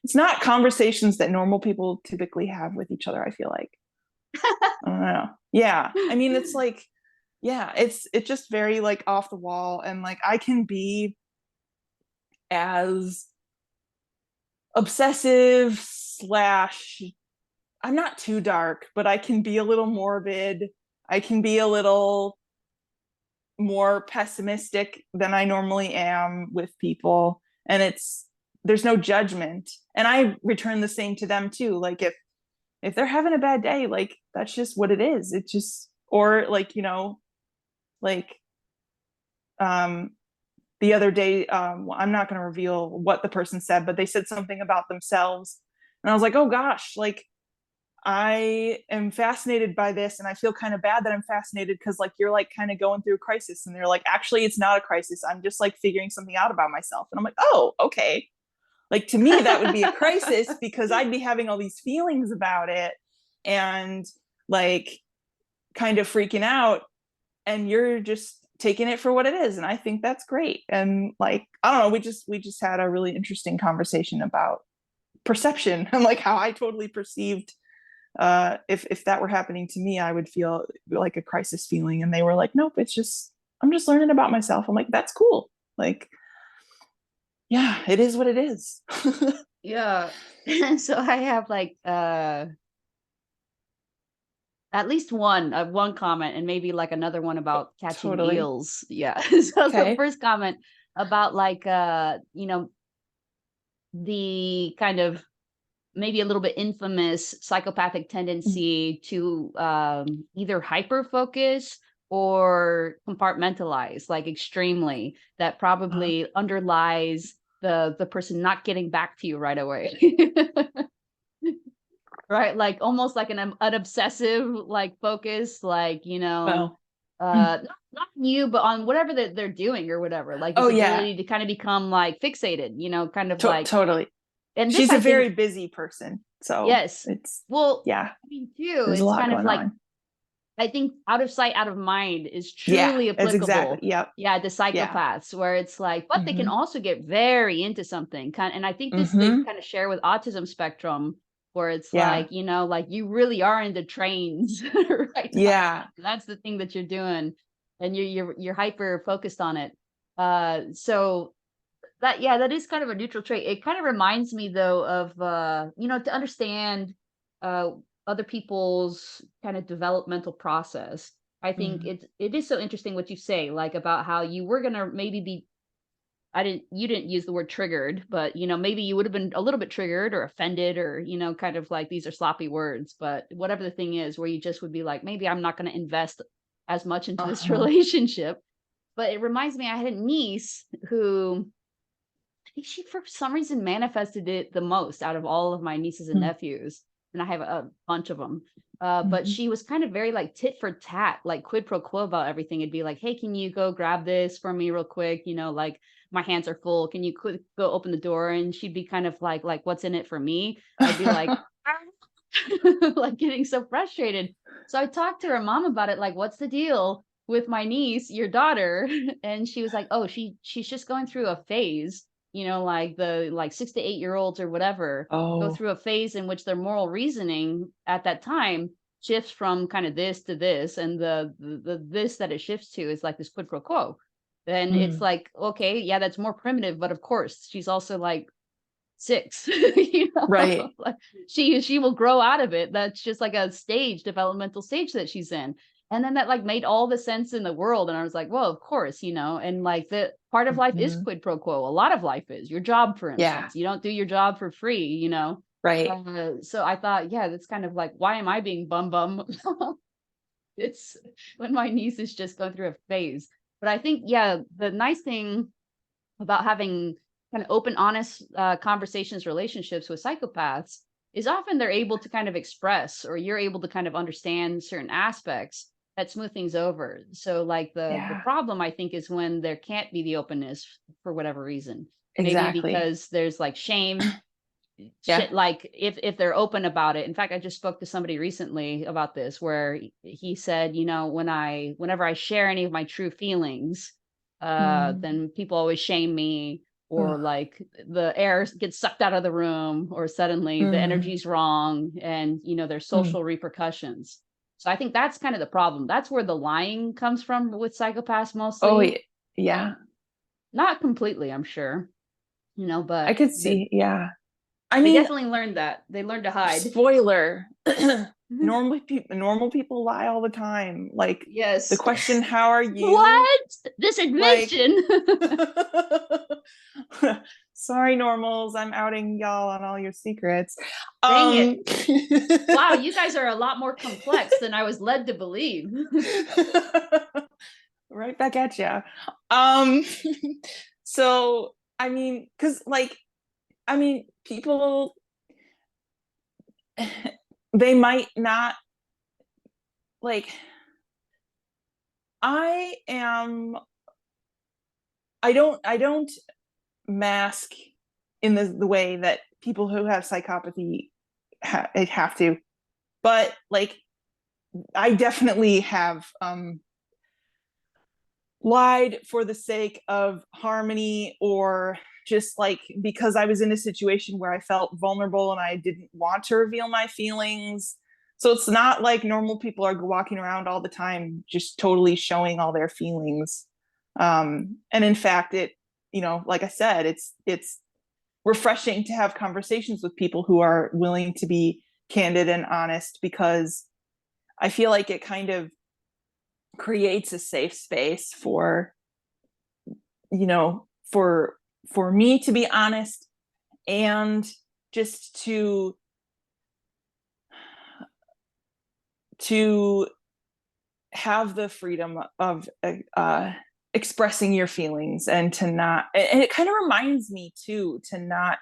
it's not conversations that normal people typically have with each other, I feel like. I don't know. Yeah. I mean, it's like, yeah, it's just very like off the wall. And like I can be as obsessive slash, I'm not too dark, but I can be a little morbid. I can be a little more pessimistic than I normally am with people. And there's no judgment. And I return the same to them too. Like if they're having a bad day, like that's just what it is. It's just, or like, you know, like the other day, I'm not going to reveal what the person said, but they said something about themselves. And I was like, oh gosh, like I am fascinated by this. And I feel kind of bad that I'm fascinated because like you're like kind of going through a crisis. And they're like, actually, it's not a crisis. I'm just like figuring something out about myself. And I'm like, oh, okay. Like to me, that would be a crisis because I'd be having all these feelings about it and like kind of freaking out. And you're just taking it for what it is. And I think that's great. And like, I don't know, we just had a really interesting conversation about perception and like how I totally perceived if that were happening to me, I would feel like a crisis feeling. And they were like, nope, it's just, I'm just learning about myself. I'm like, that's cool. Like, yeah, it is what it is. Yeah. So I have like at least one comment and maybe like another one about catching Totally. eels. Yeah. So Okay. the first comment about like you know, the kind of maybe a little bit infamous psychopathic tendency to either hyper focus or compartmentalize like extremely, that probably underlies the person not getting back to you right away. Right? Like almost like an obsessive like focus, like, Well, mm. not on you, but on whatever that they're doing or whatever. Like Oh this yeah, ability to kind of become like fixated, kind of like, totally. and this She's a I very think, busy person, so yes. it's, Well, yeah, I mean too, there's a it's lot kind of going like, on. I think out of sight, out of mind is Yeah, truly that's exactly. applicable. Yep. Yeah, to Yeah. psychopaths, where it's like, but they can Mm-hmm. also get very into something. And I think this they Mm-hmm. kind of share with autism spectrum, where it's Yeah. like, like you really are into trains right now. Yeah. That's the thing that you're doing, and you're hyper focused on it. So that, yeah, that is kind of a neutral trait. It kind of reminds me though of to understand uh other people's kind of developmental process. I think Mm. it is so interesting what you say, like about how you were gonna maybe be, you didn't use the word triggered, but maybe you would have been a little bit triggered or offended, or kind of like these are sloppy words, but whatever the thing is, where you just would be like, maybe I'm not gonna invest as much into this Uh-huh. relationship. But it reminds me, I had a niece who, I think she for some reason manifested it the most out of all of my nieces and Mm. nephews, and I have a bunch of them. But Mhm. she was kind of very like tit for tat, like quid pro quo about everything. It'd be like, "Hey, can you go grab this for me real quick? Like my hands are full. Can you go open the door?" And she'd be kind of like, "What's in it for me?" I'd be like, like getting so frustrated. So I talked to her mom about it, like, "What's the deal with my niece, your daughter?" And she was like, "Oh, she's just going through a phase, like the like 6 to 8 year olds or whatever go Oh. through a phase in which their moral reasoning at that time shifts from kind of this to this, and the this that it shifts to is like this quid pro quo." Then it's Mm. like, okay, yeah, that's more primitive, but of course, she's also like 6, Right. like she will grow out of it. That's just like a developmental stage that she's in. And then that like made all the sense in the world. And I was like, well, of course, and like the part of life is Mhm. quid pro quo. A lot of life is your job, for Yeah. instance. You don't do your job for free. Right. So I thought, yeah, that's kind of like, why am I being bum? It's when my niece is just going through a phase. But I think, yeah, the nice thing about having kind of open, honest conversations, relationships with psychopaths is often they're able to kind of express, or you're able to kind of understand certain aspects that smooth things over. So, like the Yeah. problem I think is when there can't be the openness for whatever reason. Maybe Exactly. because there's like shame, Yeah. shit, like if they're open about it. In fact, I just spoke to somebody recently about this, where he said, whenever I share any of my true feelings, Mm. then people always shame me, or Ugh. like the air gets sucked out of the room, or suddenly the Mm. energy's wrong, and there's Mm. social repercussions. So I think that's kind of the problem. That's where the lying comes from with psychopaths Oh, mostly. yeah. Not completely, I'm sure, I but could they, see. Yeah. I they mean, definitely learned that. They learned to hide. spoiler. Normal people lie all the time. Like the Yes. question, "How are you?" What? This Like, admission. sorry, normals, I'm outing y'all on all your secrets. Dang it. Um, Wow, you guys are a lot more complex than I was led to believe. right back at ya. Um, so I mean, because people they might not like. I am. I don't mask in the way that people who have psychopathy have to, but like I definitely have lied for the sake of harmony, or just like because I was in a situation where I felt vulnerable and I didn't want to reveal my feelings. So it's not like normal people are walking around all the time just totally showing all their feelings. And in fact, like I said, it's refreshing to have conversations with people who are willing to be candid and honest, because I feel like it kind of creates a safe space for you know for for me to be honest, and just to have the freedom of expressing your feelings, and to not, and it kind of reminds me too to not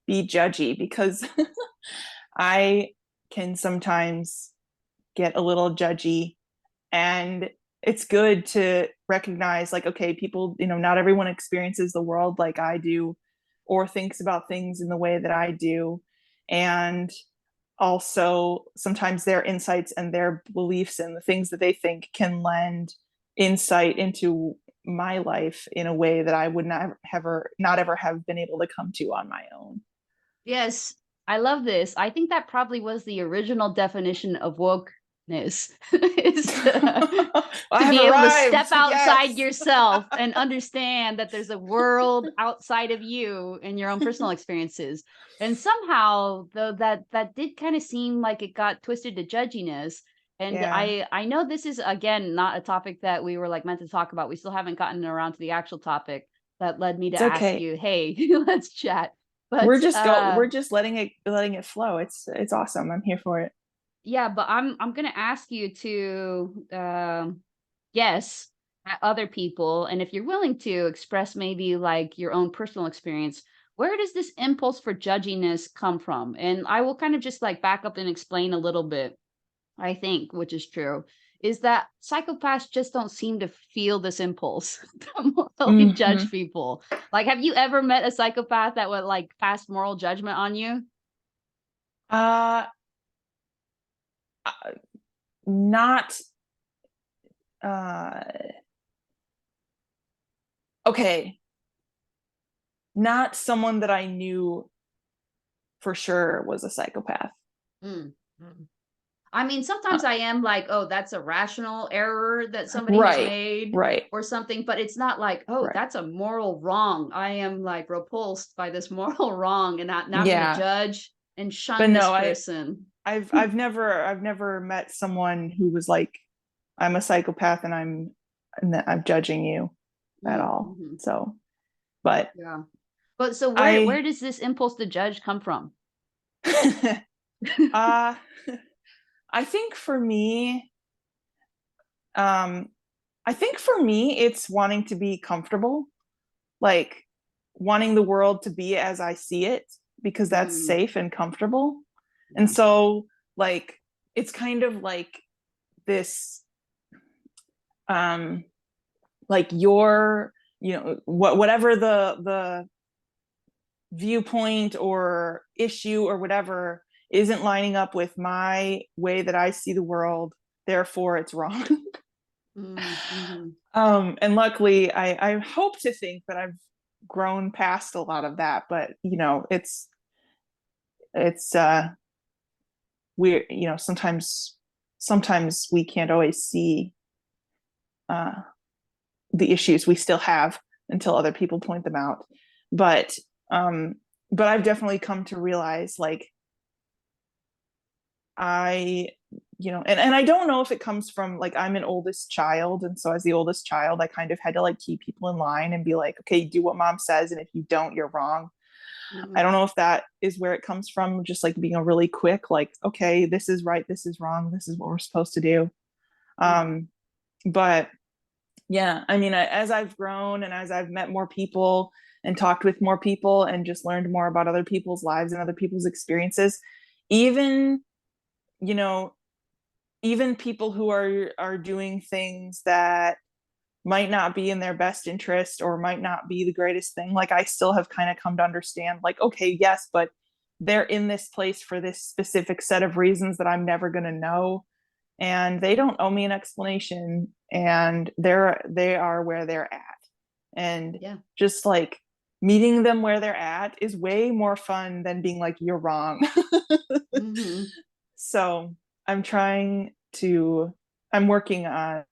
be judgy, because I can sometimes get a little judgy, and it's good to recognize, like, okay, people, not everyone experiences the world like I do, or thinks about things in the way that I do. And also sometimes their insights and their beliefs and the things that they think can lend insight into my life in a way that I would not ever have been able to come to on my own. Yes, I love this. I think that probably was the original definition of wokeness is to, I to have be able to arrived. step outside Yes. yourself and understand that there's a world outside of you and your own personal experiences. And somehow, though, that did kind of seem like it got twisted to judginess. And Yeah. I know this is again not a topic that we were like meant to talk about. We still haven't gotten around to the actual topic that led me to It's ask okay. you, hey, let's chat. We're But just we're just letting it flow. It's awesome. I'm here for it. yeah, but I'm gonna ask you to guess at other people, and if you're willing to express maybe like your own personal experience, where does this impulse for judginess come from? And I will kind of just like back up and explain a little bit. I think, which is true, is that psychopaths just don't seem to feel this impulse to morally Mm-hmm. judge people. Like, have you ever met a psychopath that would like pass moral judgment on you? Uh, not uh okay, not someone that I knew for sure was a psychopath. Mm. Mm. I mean, sometimes I am like, "Oh, that's a rational error that somebody has Right, made," right, or something, but it's not like, "Oh, right. that's a moral wrong. I am, like, repulsed by this moral wrong, and now I'm gonna Yeah, judge and but shun this no, person." I've never met someone who was like, I'm a psychopath and I'm judging you at Mm, all. mhm, So, but yeah. But so where I does this impulse to judge come from? uh I think for me, um it's wanting to be comfortable, like wanting the world to be as I see it, because that's Mm, safe and comfortable. And yeah. so, like, it's kind of like this, um like your, whatever the viewpoint or issue or whatever isn't lining up with my way that I see the world, therefore it's wrong. Mm, mhm. And luckily I hope to think that I've grown past a lot of that, but it's we're, sometimes we can't always see uh the issues we still have until other people point them out. But um but I've definitely come to realize, like, I, and I don't know if it comes from, like, I'm an oldest child. And so as the oldest child, I kind of had to like keep people in line and be like, okay, do what mom says. And if you don't, you're wrong. I Mhm, don't know if that is where it comes from, just like being a really quick, like, okay, this is right, this is wrong, this is what we're supposed to do. mm, Um, but yeah, I mean, as I've grown and as I've met more people and talked with more people and just learned more about other people's lives and other people's experiences, even, you know, even people who are doing things that might not be in their best interest or might not be the greatest thing, like, I still have kind of come to understand, like, okay, yes, but they're in this place for this specific set of reasons that I'm never going to know, and they don't owe me an explanation, and they are where they're at. And yeah. just like meeting them where they're at is way more fun than being like, you're wrong. Mhm. So I'm trying to, I'm working on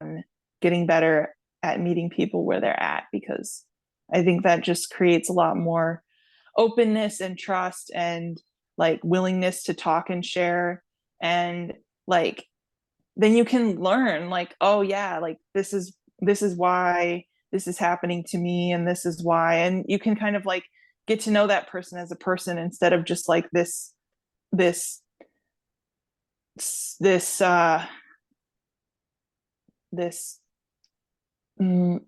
getting better at meeting people where they're at, because I think that just creates a lot more openness and trust and like willingness to talk and share. And like, then you can learn, like, oh yeah, like this is why this is happening to me, and this is why. And you can kind of like get to know that person as a person, instead of just like this this this mm,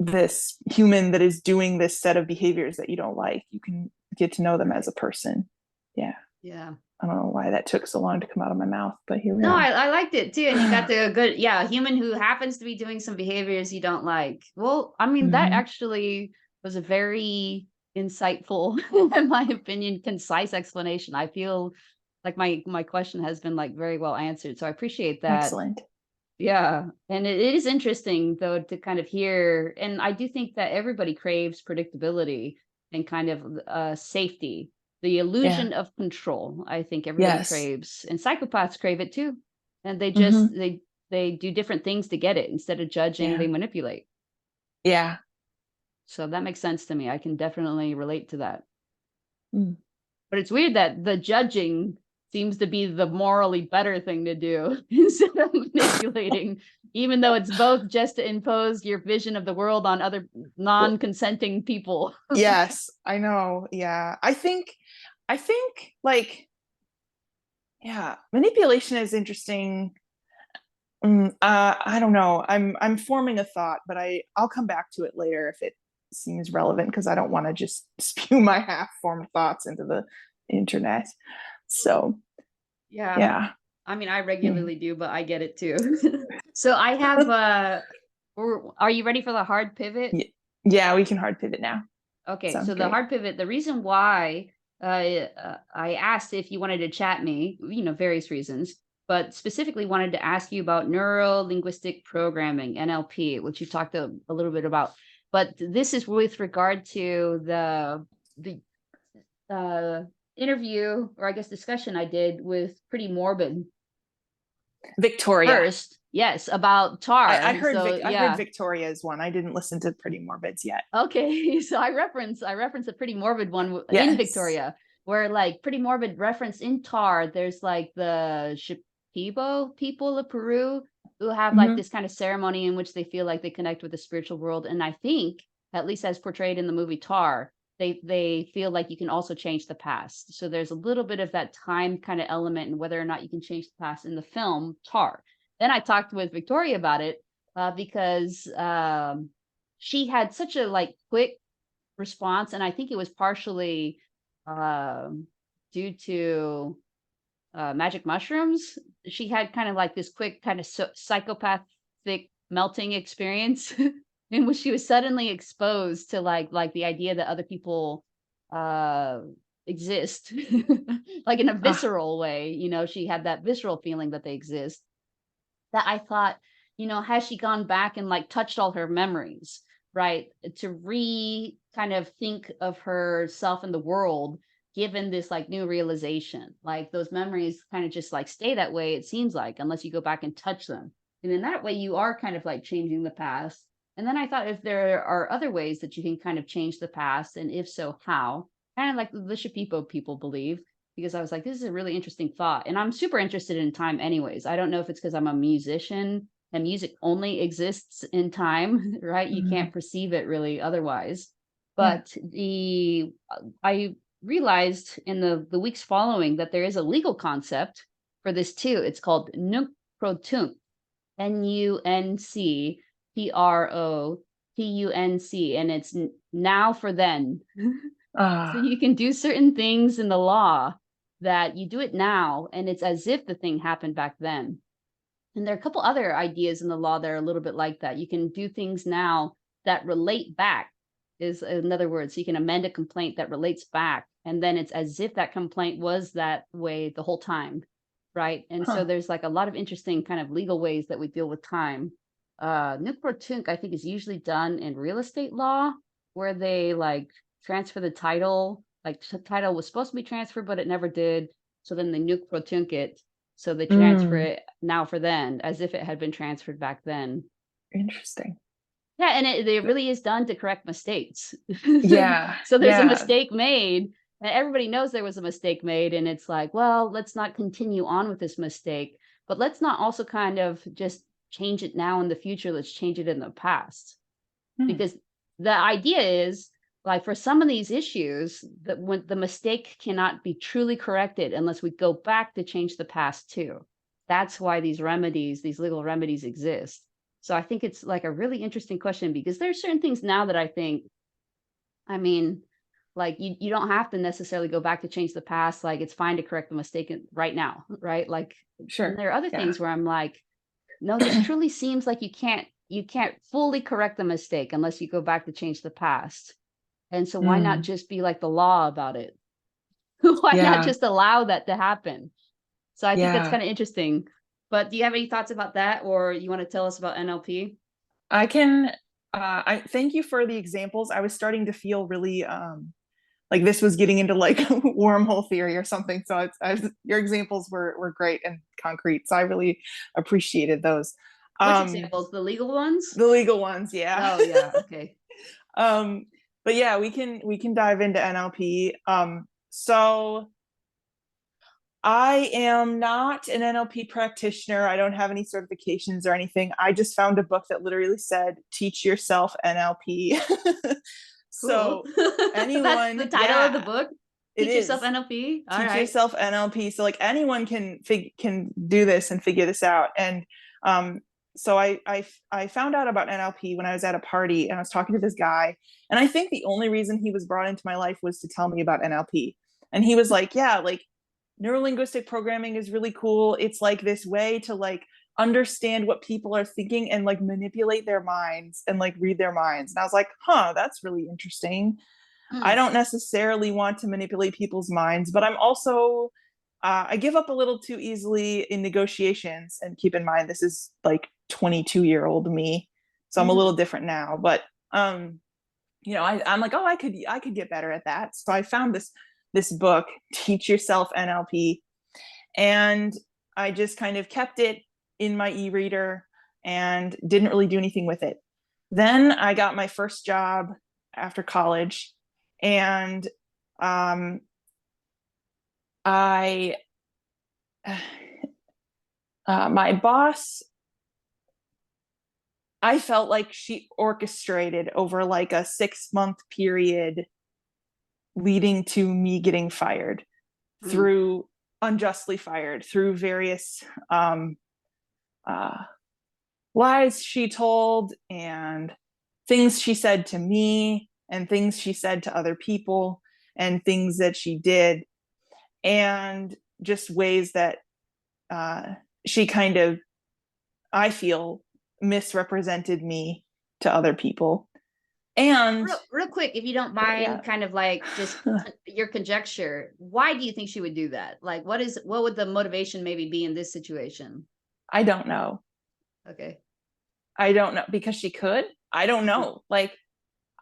this human that is doing this set of behaviors that you don't like. You can get to know them as a person. Yeah. Yeah. I don't know why that took so long to come out of my mouth, but here we No, are. I liked it too. And you got the good, yeah, a human who happens to be doing some behaviors you don't like. Well, I mean, that actually was a very insightful, in my opinion, concise explanation. I feel like my question has been like very well answered. So I appreciate that. Excellent. Yeah. And it is interesting though to kind of hear, and I do think that everybody craves predictability and kind of safety, the illusion of control. I think everybody Yes. craves, and psychopaths crave it too. And they Mhm. just they do different things to get it. Instead of judging, Yeah. they manipulate. Yeah. So that makes sense to me. I can definitely relate to that. Mm. But it's weird that the judging seems to be the morally better thing to do instead of manipulating, even though it's both just to impose your vision of the world on other non-consenting people. Yes, I know. Yeah. I think like, yeah, manipulation is interesting. I don't know. I'm forming a thought, but I'll come back to it later if it seems relevant, because I don't want to just spew my half-formed thoughts into the internet. So yeah. I mean, I regularly do, but I get it too. So I have are you ready for the hard pivot? Yeah, we can hard pivot now. Okay, Sounds so the great. hard pivot, the reason why I asked if you wanted to chat me, various reasons, but specifically wanted to ask you about neuro-linguistic programming, NLP, which you talked a little bit about. But this is with regard to the interview, or I guess discussion I did with Pretty Morbid Victoria. first. Yes, about tar. I heard So I heard Victoria's one. I didn't listen to Pretty Morbids yet. Okay, so I reference a Pretty Morbid one in Yes. Victoria, where like Pretty Morbid reference in Tar, there's like the Shipibo people of Peru who have like this kind of ceremony in which they feel like they connect with the spiritual world. And I think, at least as portrayed in the movie Tar, they feel like you can also change the past. So there's a little bit of that time kind of element and whether or not you can change the past in the film Tar. Then I talked with Victoria about it because she had such a like quick response, and I think it was partially due to magic mushrooms. She had kind of like this quick kind of psychopathic melting experience in which she was suddenly exposed to like the idea that other people uh exist like in a visceral way. She had that visceral feeling that they exist, that I thought, has she gone back and like touched all her memories, right? To kind of think of herself in the world, given this like new realization. Like those memories kind of just like stay that way, it seems like, unless you go back and touch them. And in that way, you are kind of like changing the past. And then I thought if there are other ways that you can kind of change the past, and if so, how? Kind of like the Shipipo people believe, because I was like, this is a really interesting thought. And I'm super interested in time anyways. I don't know if it's because I'm a musician and music only exists in time, right? You can't perceive it really otherwise. But I realized in the weeks following that there is a legal concept for this too. It's called nunc pro tunc, NUNCPROTUNC, and it's now for then. So you can do certain things in the law that you do it now, and it's as if the thing happened back then. And there are a couple other ideas in the law that are a little bit like that. You can do things now that relate back, is another word. So you can amend a complaint that relates back, and then it's as if that complaint was that way the whole time, right? And so there's like a lot of interesting kind of legal ways that we deal with time. Nunc pro tunc, I think, is usually done in real estate law, where they like transfer the title. Like the title was supposed to be transferred, but it never did. So then they nunc pro tunc it. So they transfer it now for then, as if it had been transferred back then. Interesting. Yeah, and it really is done to correct mistakes. Yeah. So there's a mistake made, and everybody knows there was a mistake made, and it's like, well, let's not continue on with this mistake, but let's not also kind of just change it now in the future. Let's change it in the past. Because the idea is, like, for some of these issues, that when the mistake cannot be truly corrected unless we go back to change the past too. That's why these legal remedies exist. So I think it's like a really interesting question, because there's certain things now that I think, I mean, like you don't have to necessarily go back to change the past. Like it's fine to correct the mistake right now, right? Like, and Sure. there are other Yeah. things where I'm like, no, this truly seems like you can't fully correct the mistake unless you go back to change the past. And so why not Mm, just be like the law about it? Why not yeah. just allow that to happen? So I think that's Yeah. kind of interesting. But do you have any thoughts about that, or you want to tell us about NLP? I can I thank you for the examples. I was starting to feel really like this was getting into like wormhole theory or something. So your examples were great and concrete. So I really appreciated those. Which Um, examples? The legal ones? the legal ones, yeah. Oh yeah, okay. um, but yeah, we can dive into NLP. So I am not an NLP practitioner. I don't have any certifications or anything. I just found a book that literally said, teach yourself NLP. Cool. So That's the anyone, title of the yeah, book. it Teach yourself is. NLP. All Teach right. yourself NLP. So like anyone can do this and figure this out. And um, so I found out about NLP when I was at a party and I was talking to this guy. And I think the only reason he was brought into my life was to tell me about NLP. And he was like, yeah, like neuro-linguistic programming is really cool. It's like this way to like understand what people are thinking and like manipulate their minds and like read their minds. And I was like, huh, that's really interesting. I Mm, don't necessarily want to manipulate people's minds, but I'm also I give up a little too easily in negotiations. And keep in mind, this is like 22-year-old me, so I'm a mhm. little different now. But I'm like, oh, I could get better at that. So I found this book, Teach Yourself NLP, and I just kind of kept it in my e-reader and didn't really do anything with it. Then I got my first job after college, and um, I my boss, I felt like she orchestrated over like a 6-month period leading to me getting fired Mm, through unjustly fired through various uh, lies she told and things she said to me and things she said to other people and things that she did, and just ways that uh, she kind of, I feel, misrepresented me to other people. And real quick, if you don't yeah, mind, kind of like just your conjecture. Why do you think she would do that? Like, what would the motivation maybe be in this situation? I don't know. Okay. I don't know because she could. I don't Mm, know. Like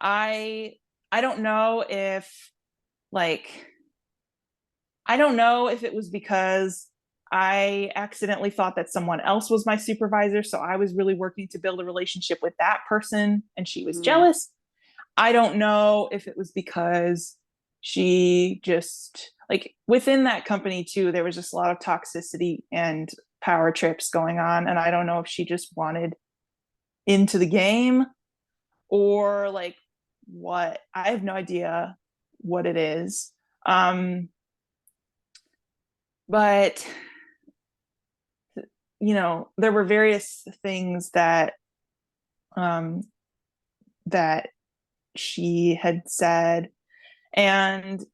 I I don't know if like I don't know if it was because I accidentally thought that someone else was my supervisor. So I was really working to build a relationship with that person and she was mm, jealous. I don't know if it was because she just, like, within that company too, there was just a lot of toxicity and power trips going on. And I don't know if she just wanted into the game or like what. I have no idea what it is. But there were various things um, that she had said, and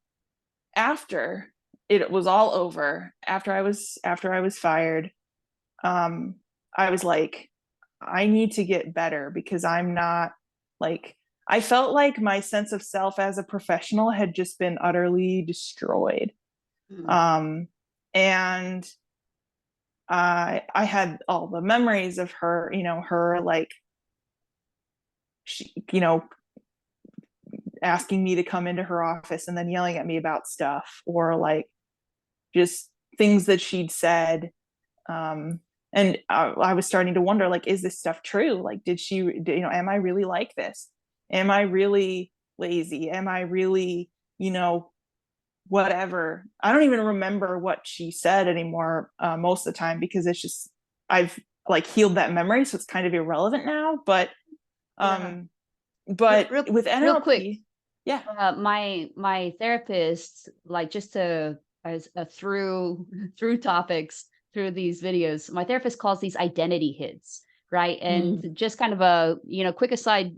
after it was all over, after I was fired, um, I was like, I need to get better because I'm not like I felt like my sense of self as a professional had just been utterly destroyed. mm, Um, and I had all the memories of her, her like she, asking me to come into her office and then yelling at me about stuff or like just things that she'd said. And I was starting to wonder, like, is this stuff true? Like, am I really like this? Am I really lazy? Am I really, whatever? I don't even remember what she said anymore most of the time because it's just, I've like healed that memory. So it's kind of irrelevant now. But, yeah. um, Real, but real, with real quick. NLP, yeah. My therapist, like, just to as through through topics through these videos, my therapist calls these identity hits. right? And just kind of a, quick aside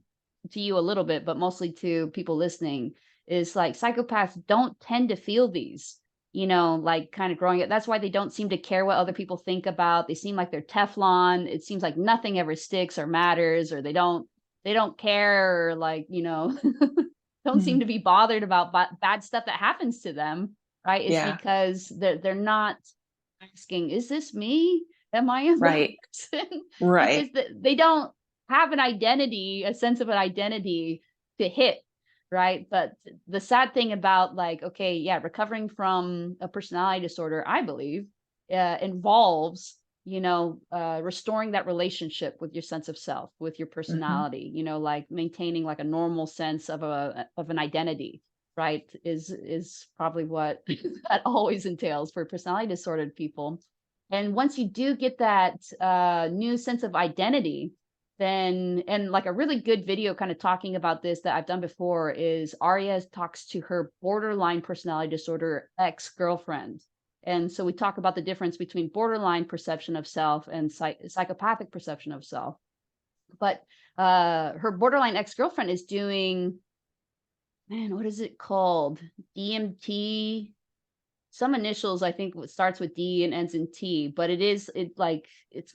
to you a little bit, but mostly to people listening, is like psychopaths don't tend to feel these, like kind of growing up. That's why they don't seem to care what other people think about. They seem like they're Teflon. It seems like nothing ever sticks or matters, or they don't care, or like, don't seem to be bothered about bad stuff that happens to them, right? It's because they're not asking, is this me? Am I a bad person? Right. Because they don't have an identity, a sense of an identity to hit, right? But the sad thing about, like, okay, yeah, recovering from a personality disorder, I believe, involves, restoring that relationship with your sense of self, with your personality, like maintaining like a normal sense of an identity, right? Is probably what that always entails for personality disordered people. And once you do get that new sense of identity, then, and like a really good video kind of talking about this that I've done before is Arya talks to her borderline personality disorder ex-girlfriend. And so we talk about the difference between borderline perception of self and psychopathic perception of self. But her borderline ex-girlfriend is doing, man, what is it called? DMT, some initials, I think it starts with D and ends in T, but it's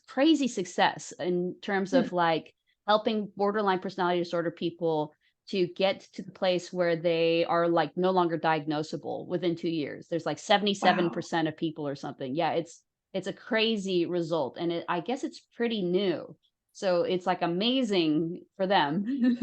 crazy success in terms of like helping borderline personality disorder people to get to the place where they are like no longer diagnosable within 2 years. There's like 77% of people or something. Yeah, it's a crazy result, and I guess it's pretty new. So it's like amazing for them.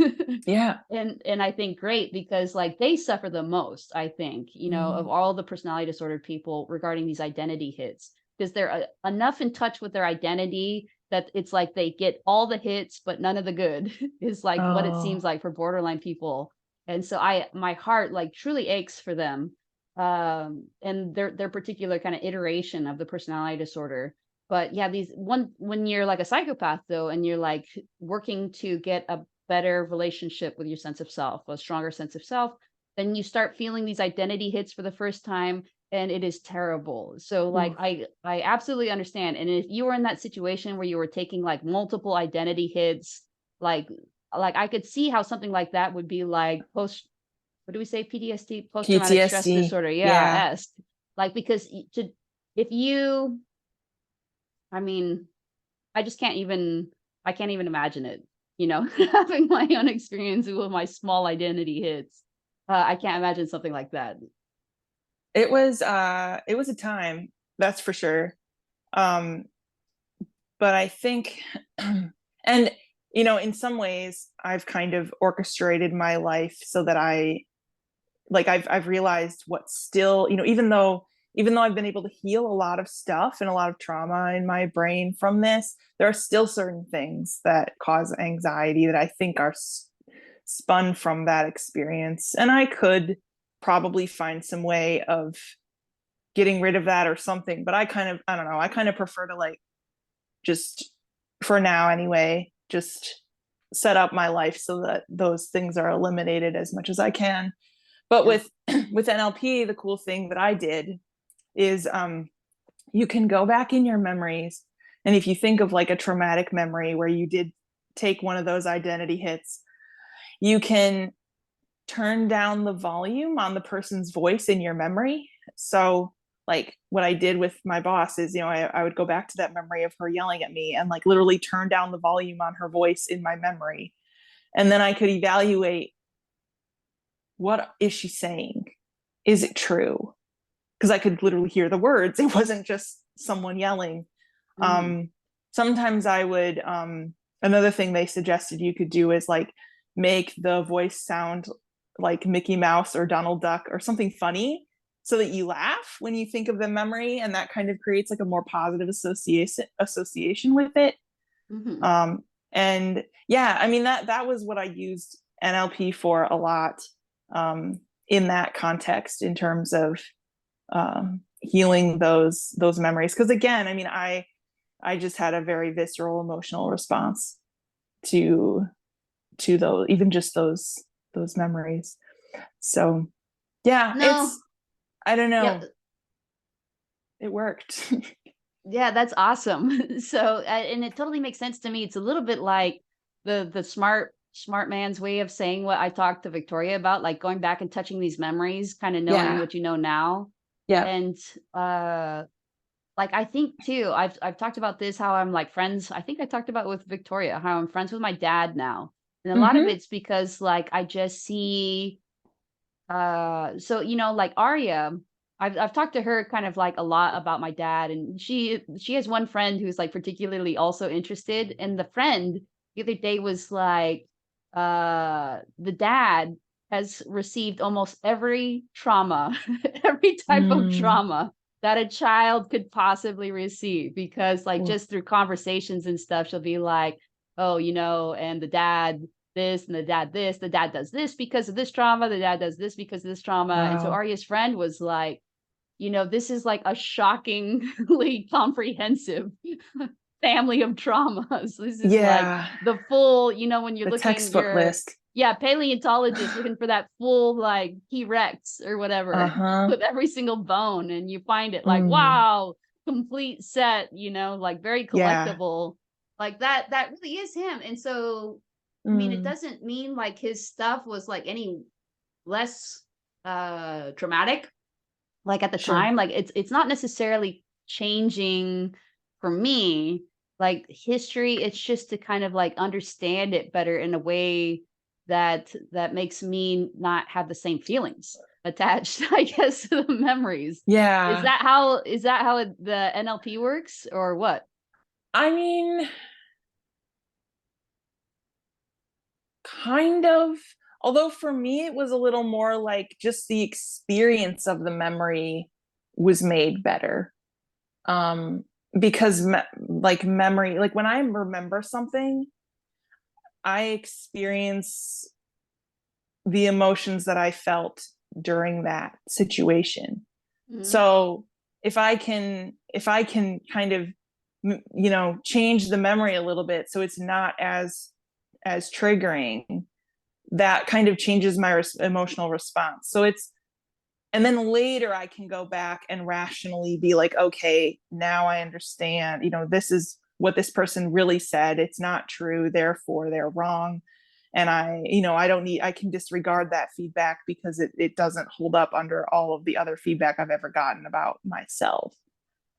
Yeah. And I think great, because like they suffer the most, I think, of all the personality disordered people regarding these identity hits, because they're enough in touch with their identity that it's like they get all the hits but none of the good is like what it seems like for borderline people. And so my heart like truly aches for them, and their particular kind of iteration of the personality disorder. But yeah, when you're like a psychopath though, and you're like working to get a better relationship with your sense of self, a stronger sense of self, then you start feeling these identity hits for the first time, and it is terrible. So like I absolutely understand. And if you were in that situation where you were taking like multiple identity hits, like I could see how something like that would be like what do we say, PTSD, post traumatic stress PTSD. disorder, Yeah. esque. Like, because if you, I mean, I just can't even, I can't even imagine it, having my own experience with my small identity hits. I can't imagine something like that. It was a time, that's for sure. But I think and in some ways I've kind of orchestrated my life so that I've realized what's still, even though I've been able to heal a lot of stuff and a lot of trauma in my brain from this, there are still certain things that cause anxiety that I think are spun from that experience. And I could probably find some way of getting rid of that or something, but I don't know, I kind of prefer to like just, for now anyway, just set up my life so that those things are eliminated as much as I can. But with NLP, the cool thing that I did is you can go back in your memories, and if you think of like a traumatic memory where you did take one of those identity hits, you can turn down the volume on the person's voice in your memory. So like what I did with my boss is, I would go back to that memory of her yelling at me and like literally turn down the volume on her voice in my memory. And then I could evaluate, what is she saying? Is it true? Because I could literally hear the words. It wasn't just someone yelling. Sometimes I would, another thing they suggested you could do is like make the voice sound like Mickey Mouse or Donald Duck or something funny, so that you laugh when you think of the memory, and that kind of creates like a more positive association with it. And yeah, I mean, that was what I used NLP for a lot, in that context, in terms of healing those memories. Because again, I mean, I just had a very visceral emotional response to those, even just those memories. So yeah, No. I don't know. Yeah. It worked. Yeah, that's awesome. So, and it totally makes sense to me. It's a little bit like the smart man's way of saying what I talked to Victoria about, like going back and touching these memories, kind of knowing Yeah. what you know now. Yeah. And like I think too, I've talked about this, how I'm like friends. I think I talked about it with Victoria, how I'm friends with my dad now. And a lot of Mm-hmm. it's because like I just see so like Arya, I've talked to her kind of like a lot about my dad, and she has one friend who's like particularly also interested, and the friend the other day was like the dad has received almost every trauma, every type of Mm. trauma that a child could possibly receive, because like Oof. just through conversations and stuff she'll be like, oh, and the dad this and the dad this, the dad does this because of this trauma, the dad does this because of this trauma. And so Wow. Arya's friend was like, this is like a shockingly comprehensive family of traumas. This is like Yeah. the full, when you're The looking, textbook you're, list. yeah, paleontologist looking for that full like T-Rex or whatever Uh-huh. with every single bone. And you find it like, Mm. wow, complete set, like very Yeah. collectible. Like that really is him. And so, I mean, it Mm. doesn't mean like his stuff was like any less traumatic like at the Sure. time. Like it's not necessarily changing for me like history. It's just to kind of like understand it better in a way that makes me not have the same feelings attached, I guess, to the memories. is Yeah. that how is that how the NLP works, or what? I mean, kind of. Although for me, it was a little more like just the experience of the memory was made better. Um, because like memory, like when I remember something, I experience the emotions that I felt during that situation. Mhm. So if I can kind of change the memory a little bit so it's not as triggering, that kind of changes my emotional response. So it's and then later I can go back and rationally be like, okay, now I understand, this is what this person really said. It's not true, therefore they're wrong. And I don't need, I can disregard that feedback because it doesn't hold up under all of the other feedback I've ever gotten about myself.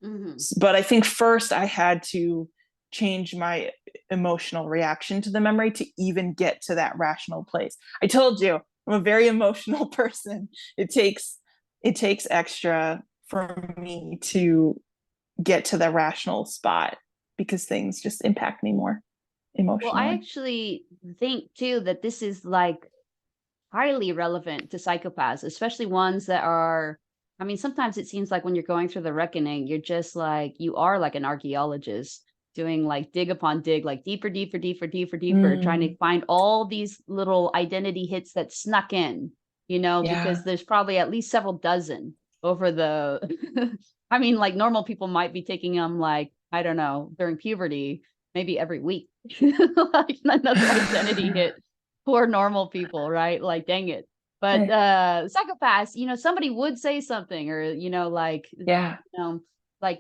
Mhm. But I think first I had to change my emotional reaction to the memory to even get to that rational place. I told you I'm a very emotional person. It takes extra for me to get to the rational spot because things just impact me more Well, I emotionally. actually think too that this is like highly relevant to psychopaths, especially ones that are, I mean, sometimes it seems like when you're going through the reckoning, you're just like, you are like an archaeologist doing like dig upon dig, like deeper, deeper, deeper, deeper, deeper, trying to Mm, find all these little identity hits that snuck in, because yeah. there's probably at least several dozen over the, I mean, like normal people might be taking them like, I don't know, during puberty, maybe every week, like another identity hit. Poor normal people, right? Like, dang it. But psychopaths, somebody would say something, or Yeah.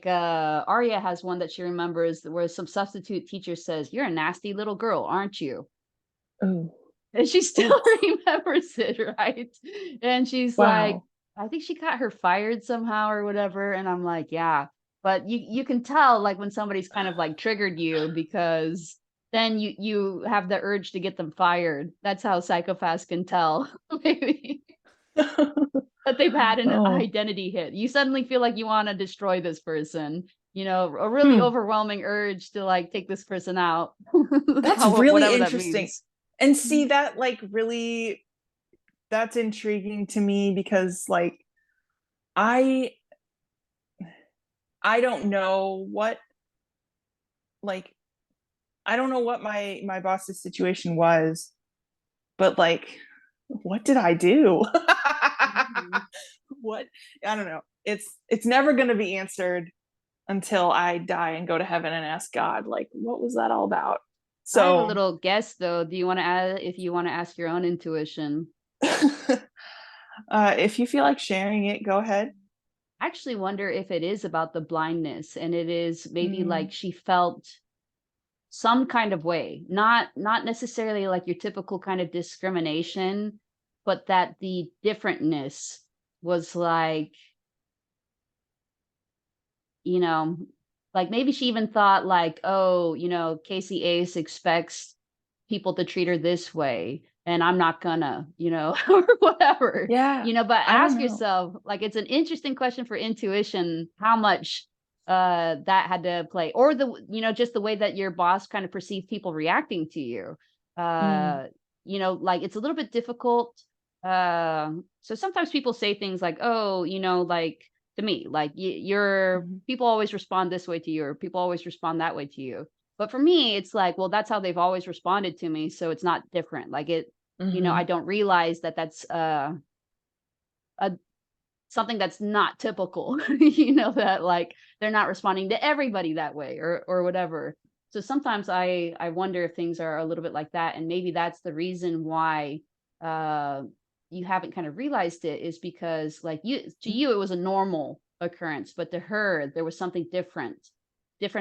Arya has one that she remembers where some substitute teacher says, "You're a nasty little girl, aren't you?" Oh. And she Oh. still remembers it, right? And she's like, Wow. I think she got her fired somehow or whatever. And I'm like, yeah. But you can tell like when somebody's kind of like triggered you, because then you have the urge to get them fired. That's how psychopaths can tell maybe that they've had an Oh. identity hit. You suddenly feel like you want to destroy this person. A really Hmm. overwhelming urge to like take this person out. That's How really whatever that interesting. means. And see that like really that's intriguing to me because like I I don't know what like I don't know what my boss's situation was, but like what did I do? Mhm. What I don't know. It's never going to be answered until I die and go to heaven and ask God like what was that all about? I have a So little guess though. Do you want to add if you want to ask your own intuition? if you feel like sharing it, go ahead. actually wonder if it is about the blindness, and it is maybe Mm. like she felt some kind of way, not necessarily like your typical kind of discrimination, but that the differentness was like, you know, like maybe she even thought like, oh, Casey Ace expects people to treat her this way, and I'm not gonna, or whatever, Yeah. but I don't ask know. yourself, like, it's an interesting question for intuition, how much that had to play, or just the way that your boss kind of perceived people reacting to you. Mm. Uh, like it's a little bit difficult. So sometimes people say things like, oh, like to me, like you're Mhm. people always respond this way to you, or people always respond that way to you. But for me, it's like, well, that's how they've always responded to me, so it's not different. Like I Mhm. don't realize that that's a something that's not typical. That like they're not responding to everybody that way, or whatever. So sometimes I wonder if things are a little bit like that, and maybe that's the reason why uh you haven't kind of realized it, is because like you it was a normal occurrence, but to her there was something different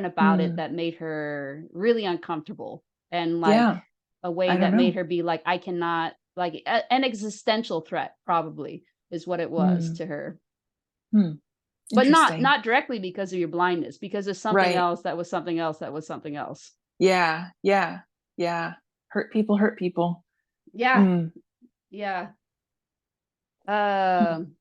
about it Mm. that made her really uncomfortable, and like Yeah. a way I don't that know. made her be like, I cannot, like an existential threat probably is what it was Mm. to her. Hmm. But not Interesting. not directly because of your blindness, because of something Right. else that was something else that was something else. Yeah. Yeah. Yeah. Hurt people hurt people. Yeah, Mm. yeah. Hmm. Um,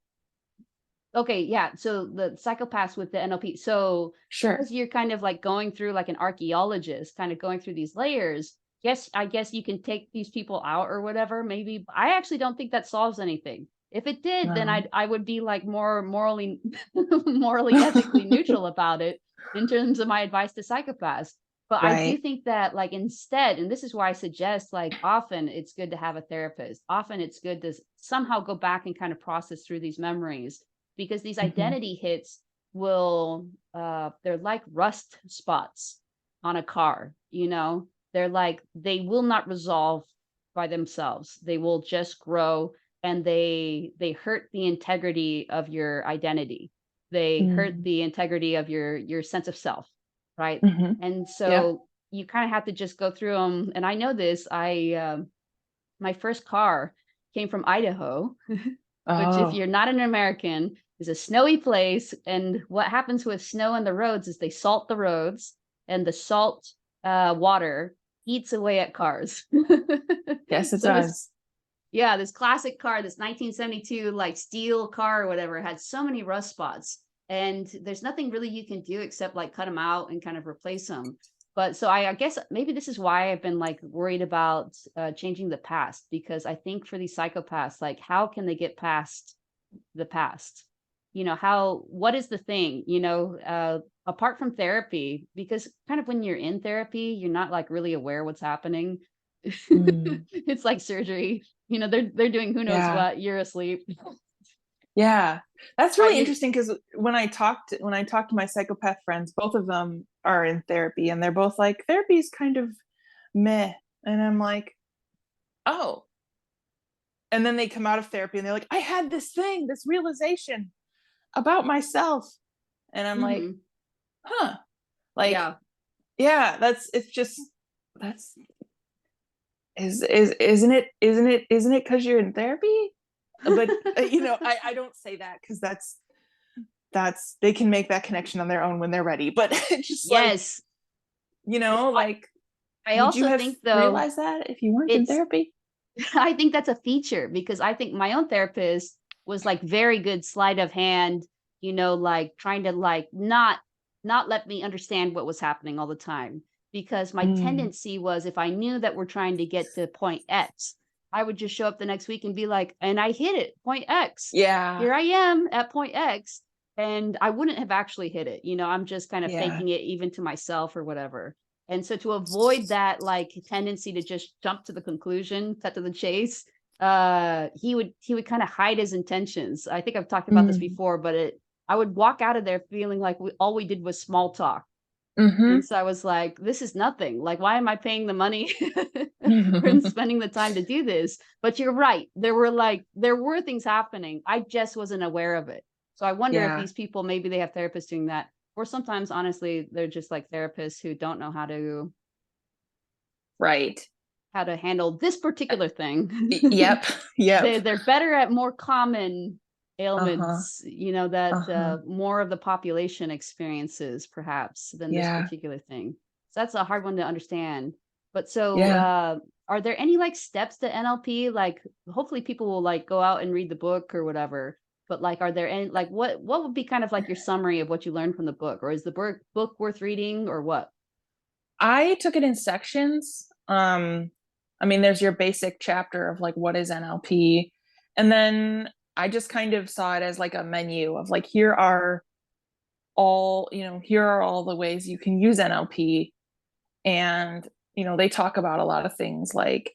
okay, yeah. So the psychopaths with the NLP. So Sure. as you're kind of like going through like an archaeologist, kind of going through these layers, I guess you can take these people out or whatever. Maybe I actually don't think that solves anything. If it did, then No. I would be like more morally morally ethically neutral about it in terms of my advice to psychopaths. But I do Right. think that like instead, and this is why I suggest like often it's good to have a therapist. Often it's good to somehow go back and kind of process through these memories, because these Mhm. identity hits will they're like rust spots on a car. They're like, they will not resolve by themselves, they will just grow, and they hurt the integrity of your identity, they hurt Mm. the integrity of your sense of self, right? Mhm. And Yep. so you kind of have to just go through them. And I know this, my first car came from Idaho, which, if Oh. you're not an American, is a snowy place. And what happens with snow on the roads is they salt the roads, and the salt water eats away at cars. Yes, it So does. this classic car, this 1972 like steel car or whatever, had so many rust spots, and there's nothing really you can do except like cut them out and kind of replace them. But so I guess maybe this is why I've been like worried about changing the past, because I think for these psychopaths, like how can they get past the past? What is the thing, apart from therapy? Because kind of when you're in therapy, you're not like really aware what's happening. Mm. It's like surgery. They're doing who knows Yeah. what. You're asleep. Yeah. That's Right. really interesting because when I talk to my psychopath friends, both of them are in therapy and they're both like, therapy is kind of meh. And I'm like, oh. And then they come out of therapy and they're like, I had this thing, this realization about myself. And I'm like, Hmm. huh. Like, Yeah. yeah, that's isn't it because you're in therapy? But I don't say that because that's they can make that connection on their own when they're ready. But it's just like, Yes. I, like, I would you also have think though realized that if you weren't in it's therapy? I think that's a feature, because I think my own therapist was like very good sleight of hand, like trying to like not let me understand what was happening all the time. Because my Mm. tendency was, if I knew that we're trying to get to point X, I would just show up the next week and be like, and I hit it, point X. Yeah. Here I am at point X. And I wouldn't have actually hit it. I'm just kind of Yeah. faking it even to myself or whatever. And so to avoid that like tendency to just jump to the conclusion, cut to the chase, he would kind of hide his intentions. I think I've talked about this Mm. before, but I would walk out of there feeling like all we did was small talk. Mm-hmm. And so I was like, this is nothing. Like, why am I paying the money and spending the time to do this? But you're right. There were things happening. I just wasn't aware of it. So I wonder if Yeah. these people, maybe they have therapists doing that, or sometimes honestly, they're just like therapists who don't know Right. how to handle this particular thing. Yep. Yep. They're better at more common Uh-huh. ailments, that Uh-huh. more of the population experiences perhaps than this Yeah. particular thing. So that's a hard one to understand. But so Yeah. are there any like steps to NLP? Like hopefully people will like go out and read the book or whatever. But like are there any like what would be kind of like your summary of what you learned from the book? Or is the book worth reading or what? I took it in sections. I mean, there's your basic chapter of like what is NLP, and then I just kind of saw it as like a menu of like here are all the ways you can use NLP, and they talk about a lot of things like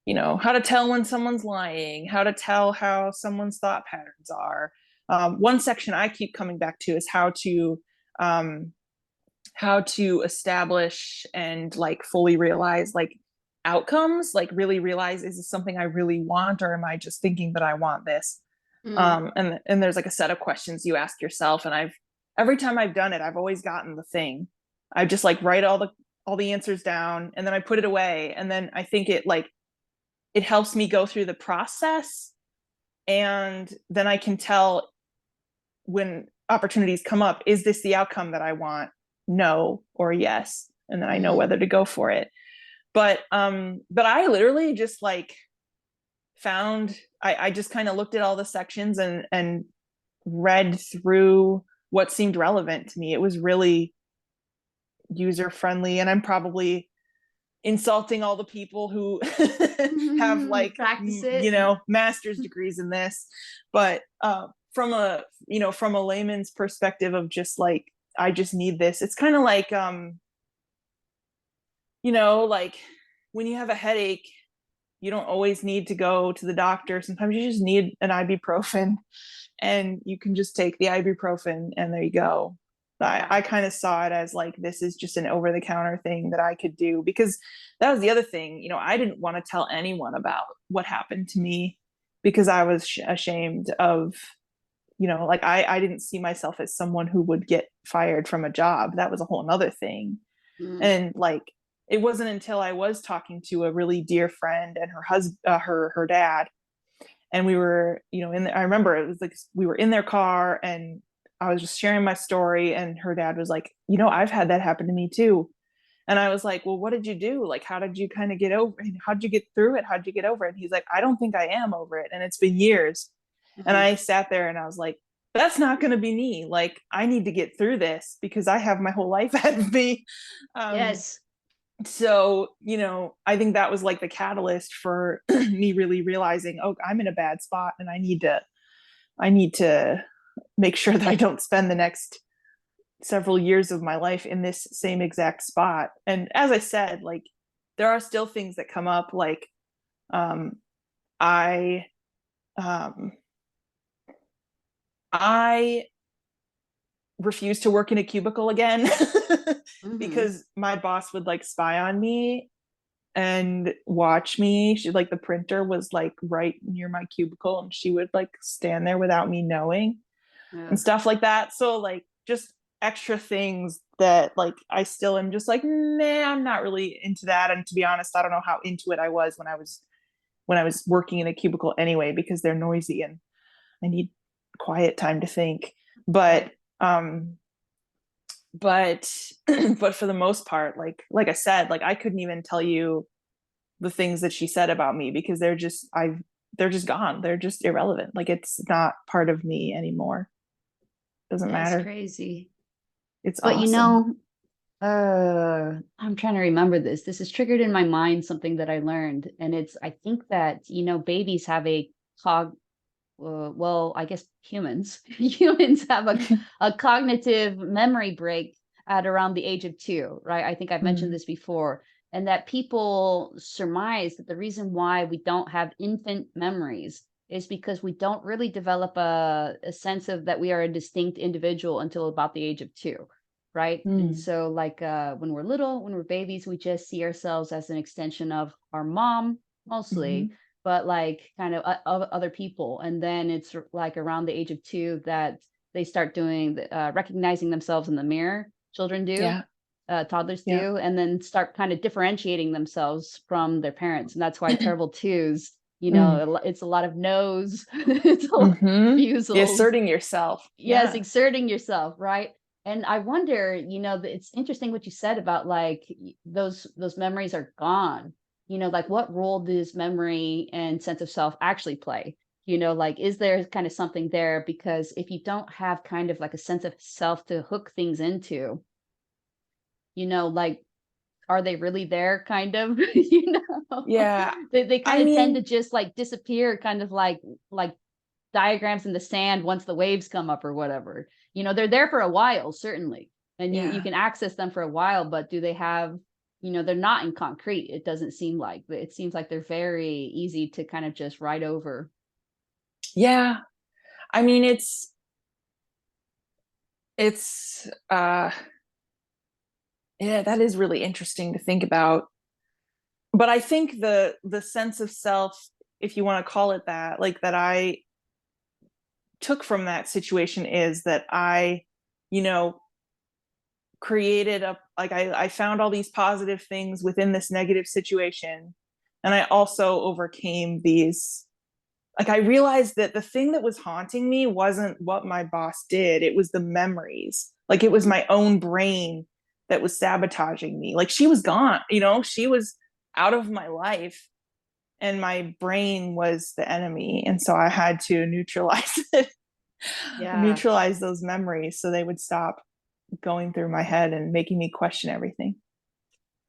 how to tell when someone's lying, how to tell how someone's thought patterns are. One section I keep coming back to is um, how to establish and like fully realize like outcomes, like really realize, is this something I really want, or am I just thinking that I want this? Mm, And there's like a set of questions you ask yourself, and every time I've done it, I've always gotten the thing. I just like write all the answers down, and then I put it away, and then I think it helps me go through the process, and then I can tell when opportunities come up, is this the outcome that I want? No or yes. And then I know mm, whether to go for it. But I literally just like I just kind of looked at all the sections and read through what seemed relevant to me. It was really user friendly, and I'm probably insulting all the people who have like practice it. master's degrees in this, but from a layman's perspective of just like, I just need this. It's kind of like like when you have a headache, you don't always need to go to the doctor. Sometimes you just need an ibuprofen, and you can just take the ibuprofen, and there you go. I Yeah. kind of saw it as like, this is just an over the counter thing that I could do, because that was the other thing. I didn't want to tell anyone about what happened to me, because I was ashamed of, like I didn't see myself as someone who would get fired from a job. That was a whole nother thing. Mm, And like, it wasn't until I was talking to a really dear friend and her husband, her dad, and we were I remember it was like we were in their car, and I was just sharing my story, and her dad was like, I've had that happen to me too. And I was like, well, what did you do? Like, how did you kind of get over it? How'd you get through it? How'd you get over it? And he's like, I don't think I am over it, and it's been years. And mm. I sat there and I was like, that's not going to be me. Like, I need to get through this because I have my whole life ahead of me. um Yes. so I think that was like the catalyst for me really realizing, oh, I'm in a bad spot, and I need to make sure that I don't spend the next several years of my life in this same exact spot. And as I said, like, there are still things that come up, like um I um I refuse to work in a cubicle again Mhm. because my boss would like spy on me and watch me. She like, the printer was like right near my cubicle, and she would like stand there without me knowing and Yeah. stuff like that. So like, just extra things that like I still am just like, nah, I'm not really into that. And to be honest, I don't know how into it I was when I was working in a cubicle anyway, because they're noisy and I need quiet time to think. But Right. um but but for the most part, like I said, like, I couldn't even tell you the things that she said about me, because they're just gone. They're just irrelevant. Like, it's not part of me anymore. Doesn't That's matter. crazy. It's But awesome. I'm trying to remember this. This is triggered in my mind something that I learned, and it's I think that babies have a cog. Well, I guess humans humans have a cognitive memory break at around the age of 2, right? I think I've mentioned Mm, this before, and that people surmise that the reason why we don't have infant memories is because we don't really develop a sense of that we are a distinct individual until about the age of 2, right? And mm, so like when we're little, when we're babies, we just see ourselves as an extension of our mom mostly, mhm, but like kind of other people. And then it's like around the age of 2 that they start doing recognizing themselves in the mirror. Children do, toddlers Yeah. do, and then start kind of differentiating themselves from their parents. And that's why terrible twos, it's a lot of no's, it's a lot of refusals. Asserting yourself. Yes, exerting yourself, right? And I wonder, it's interesting what you said about like those memories are gone. Like what role does memory and sense of self actually play? Like is there kind of something there? Because if you don't have kind of like a sense of self to hook things into, like are they really there kind of? Yeah. They kind of tend to just like disappear, kind of like diagrams in the sand once the waves come up or whatever. They're there for a while, certainly. And you can access them for a while, but do they have, they're not in concrete. It doesn't seem like. It seems like they're very easy to kind of just ride over. Yeah. I mean, yeah, that is really interesting to think about. But I think the sense of self, if you want to call it that, like that I took from that situation is that I, created I found all these positive things within this negative situation. And I also overcame these, like I realized that the thing that was haunting me wasn't what my boss did. It was the memories. Like it was my own brain that was sabotaging me. Like she was gone, she was out of my life and my brain was the enemy. And so I had to neutralize it, neutralize those memories so they would stop going through my head and making me question everything.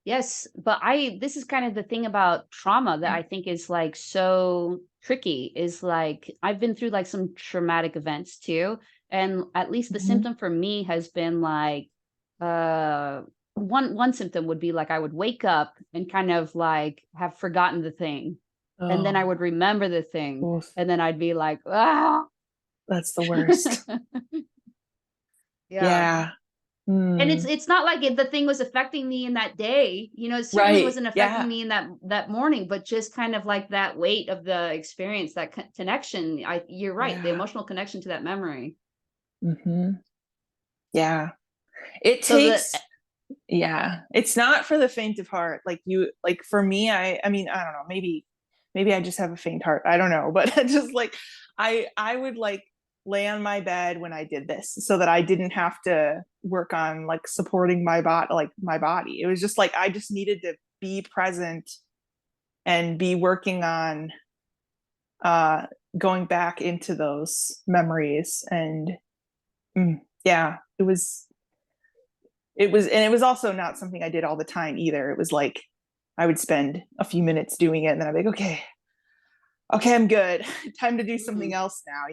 Yes, but this is kind of the thing about trauma that I think is like so tricky is like I've been through like some traumatic events too. And at least the symptom for me has been like one symptom would be like I would wake up and kind of like have forgotten the thing. And then I would remember the thing. Oof. And then I'd be like, ah. That's the worst. Yeah. And it's not like the thing was affecting me in that day, it certainly wasn't affecting me in that morning, but just kind of like that weight of the experience, that connection. You're right, the emotional connection to that memory. Yeah. It takes, it's not for the faint of heart. Like for me, I mean, I don't know, maybe I just have a faint heart. I don't know, but just like, I would like lay on my bed when I did this so that I didn't have to work on like supporting my body. It was just like, I just needed to be present and be working on going back into those memories. And yeah, it was also not something I did all the time either. It was like, I would spend a few minutes doing it and then I'd be like, okay, I'm good. Time to do something else now.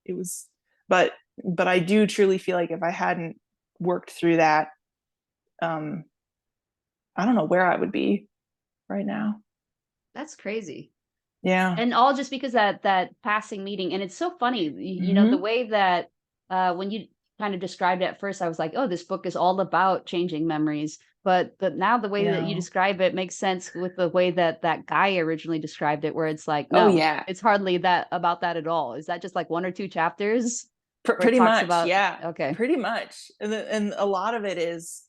It was, but I do truly feel like if I hadn't worked through that, I don't know where I would be right now. That's crazy. Yeah. And all just because that passing meeting. And it's so funny, the way that when you kind of described it at first, I was like, oh, this book is all about changing memories. But now the way that you describe it makes sense with the way that guy originally described it, where it's like, no, it's hardly about that at all. Is that just like one or two chapters? Pretty much. Okay. Pretty much. And a lot of it is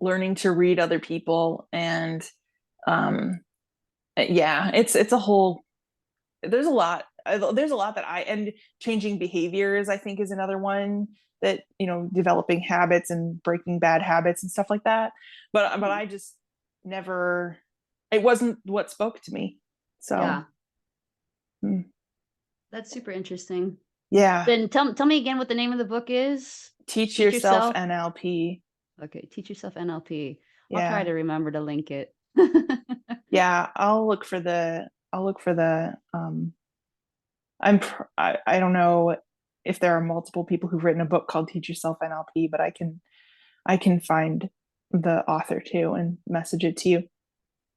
learning to read other people. And it's a whole, there's a lot that and changing behaviors, I think, is another one that, developing habits and breaking bad habits and stuff like that. But I just never, it wasn't what spoke to me. So that's super interesting. Yeah. Then tell me again what the name of the book is. Teach Yourself NLP. Okay, Teach Yourself NLP. I'll try to remember to link it. Yeah, I'll look for the I don't know if there are multiple people who've written a book called Teach Yourself NLP, but I can find the author too and message it to you.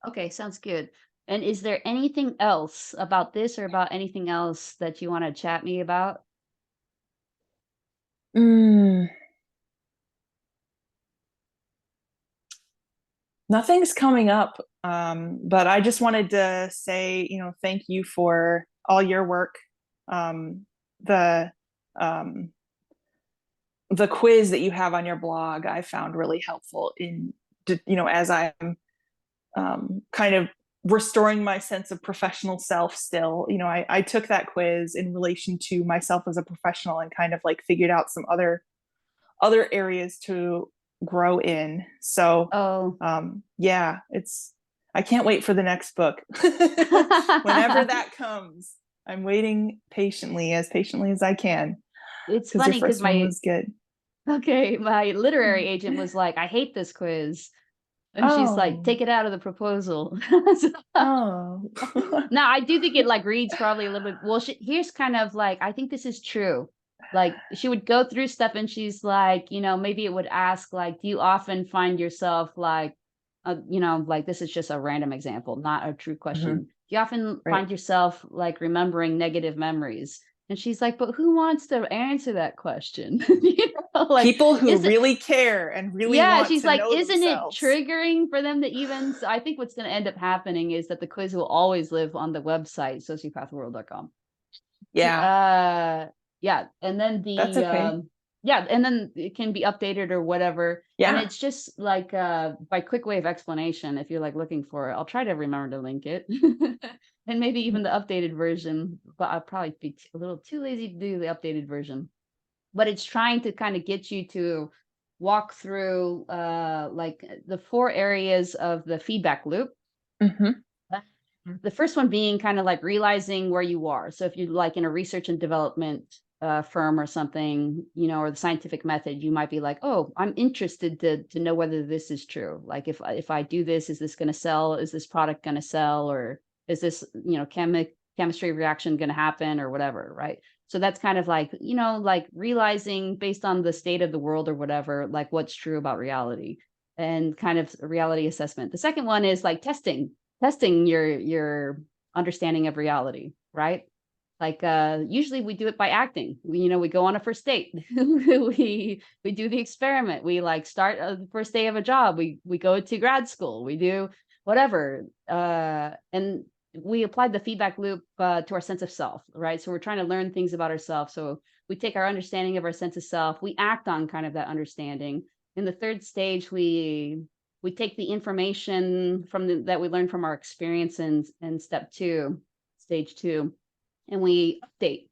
Okay, sounds good. And is there anything else about this or about anything else that you want to chat me about? Nothing's coming up. But I just wanted to say, thank you for all your work. The the quiz that you have on your blog, I found really helpful in, as I'm kind of restoring my sense of professional self still. I took that quiz in relation to myself as a professional and kind of like figured out some other areas to grow in. So Oh. yeah, I can't wait for the next book. Whenever that comes, I'm waiting patiently as I can. It's Because your funny because first one was good. my literary agent was like, I hate this quiz. And she's like, Oh. take it out of the proposal. Oh. Now, I do think it like reads probably a little bit. Well, here's kind of like, I think this is true. Like she would go through stuff and she's like, maybe it would ask like, do you often find yourself like, like this is just a random example, not a true question. Mhm. Do you often Right. find yourself like remembering negative memories? And she's like, but who wants to answer that question? Like People who is it, really care and really yeah, want she's to like, know isn't it themselves. triggering for them to even? So I think what's going to end up happening is that the quiz will always live on the website, sociopathworld.com. Yeah, Yeah, and then that's okay. yeah, and then it can be updated or whatever. And Yeah. it's just like by quick way of explanation, if you're like looking for it, I'll try to remember to link it. And maybe even the updated version, but I'll probably be a little too lazy to do the updated version. But it's trying to kind of get you to walk through like the 4 areas of the feedback loop. Hmm. The first one being kind of like realizing where you are. So if you're like in a research and development firm or something, or the scientific method, you might be like, oh, I'm interested to know whether this is true. Like if I do this, is this going to sell? Is this product going to sell? Or is this, chemistry reaction going to happen or whatever, right? So that's kind of like, like realizing based on the state of the world or whatever, like what's true about reality and kind of a reality assessment. The second one is like testing your understanding of reality, right? Like usually we do it by acting. We go on a first date. We do the experiment. We like start the first day of a job. We go to grad school. We do whatever. And we applied the feedback loop to our sense of self, right? So we're trying to learn things about ourselves. So we take our understanding of our sense of self, we act on kind of that understanding. In the third stage, we take the information that we learned from our experience in stage two, and we update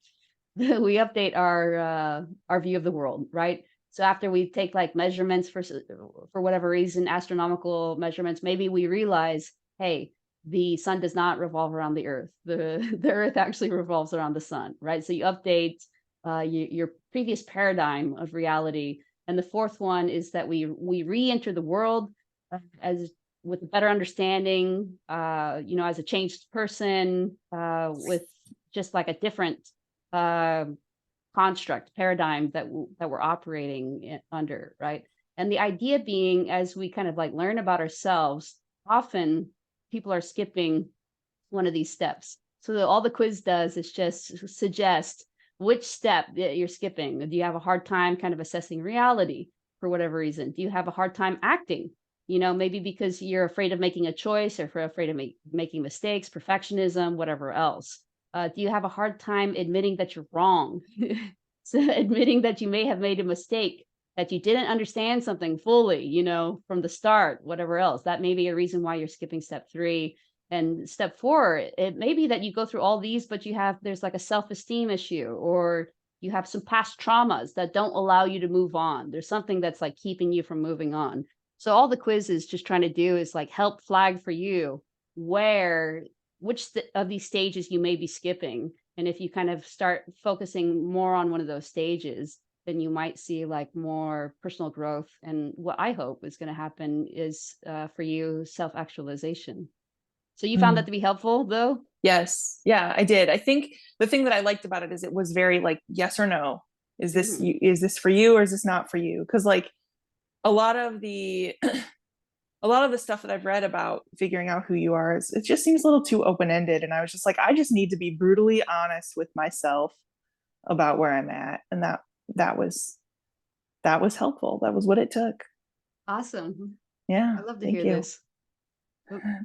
we update our view of the world, right? So after we take like measurements for whatever reason, astronomical measurements, maybe we realize, hey, the sun does not revolve around the earth. The earth actually revolves around the sun, right? So you update your previous paradigm of reality. And the fourth one is that we re-enter the world as with a better understanding, as a changed person, with just like a different uh, construct paradigm that we're operating under, right? And the idea being, as we kind of like learn about ourselves, often people are skipping one of these steps. So all the quiz does is just suggest which step that you're skipping. Do you have a hard time kind of assessing reality for whatever reason? Do you have a hard time acting? Maybe because you're afraid of making a choice or afraid of making mistakes, perfectionism, whatever else. Do you have a hard time admitting that you're wrong? So admitting that you may have made a mistake, that you didn't understand something fully, from the start, whatever else. That may be a reason why you're skipping step 3. And step 4, it may be that you go through all these, but there's like a self-esteem issue, or you have some past traumas that don't allow you to move on. There's something that's like keeping you from moving on. So all the quiz is just trying to do is like help flag for you which of these stages you may be skipping. And if you kind of start focusing more on one of those stages, then you might see like more personal growth. And what I hope is going to happen is for you, self-actualization. So you found that Mm. to be helpful though? Yes. Yeah, I did. I think the thing that I liked about it is it was very like yes or no. Is this Mhm. you, is this for you or is this not for you? Because like a lot of the a lot of the stuff that I've read about figuring out who you are it just seems a little too open-ended. And I was just like, I just need to be brutally honest with myself about where I'm at. And that was helpful. That was what it took. Awesome. Yeah. I love to Thank hear you. this.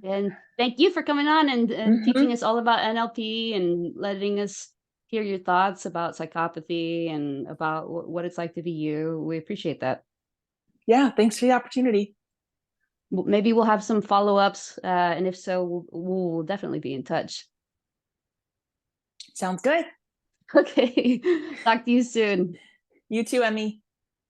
And thank you for coming on and teaching Hmm. us all about NLP and letting us hear your thoughts about psychopathy and about what it's like to be you. We appreciate that. Yeah, thanks for the opportunity. Maybe we'll have some follow-ups, and if so, we'll definitely be in touch. Sounds good. Okay. Talk to you soon. You too, Emmy.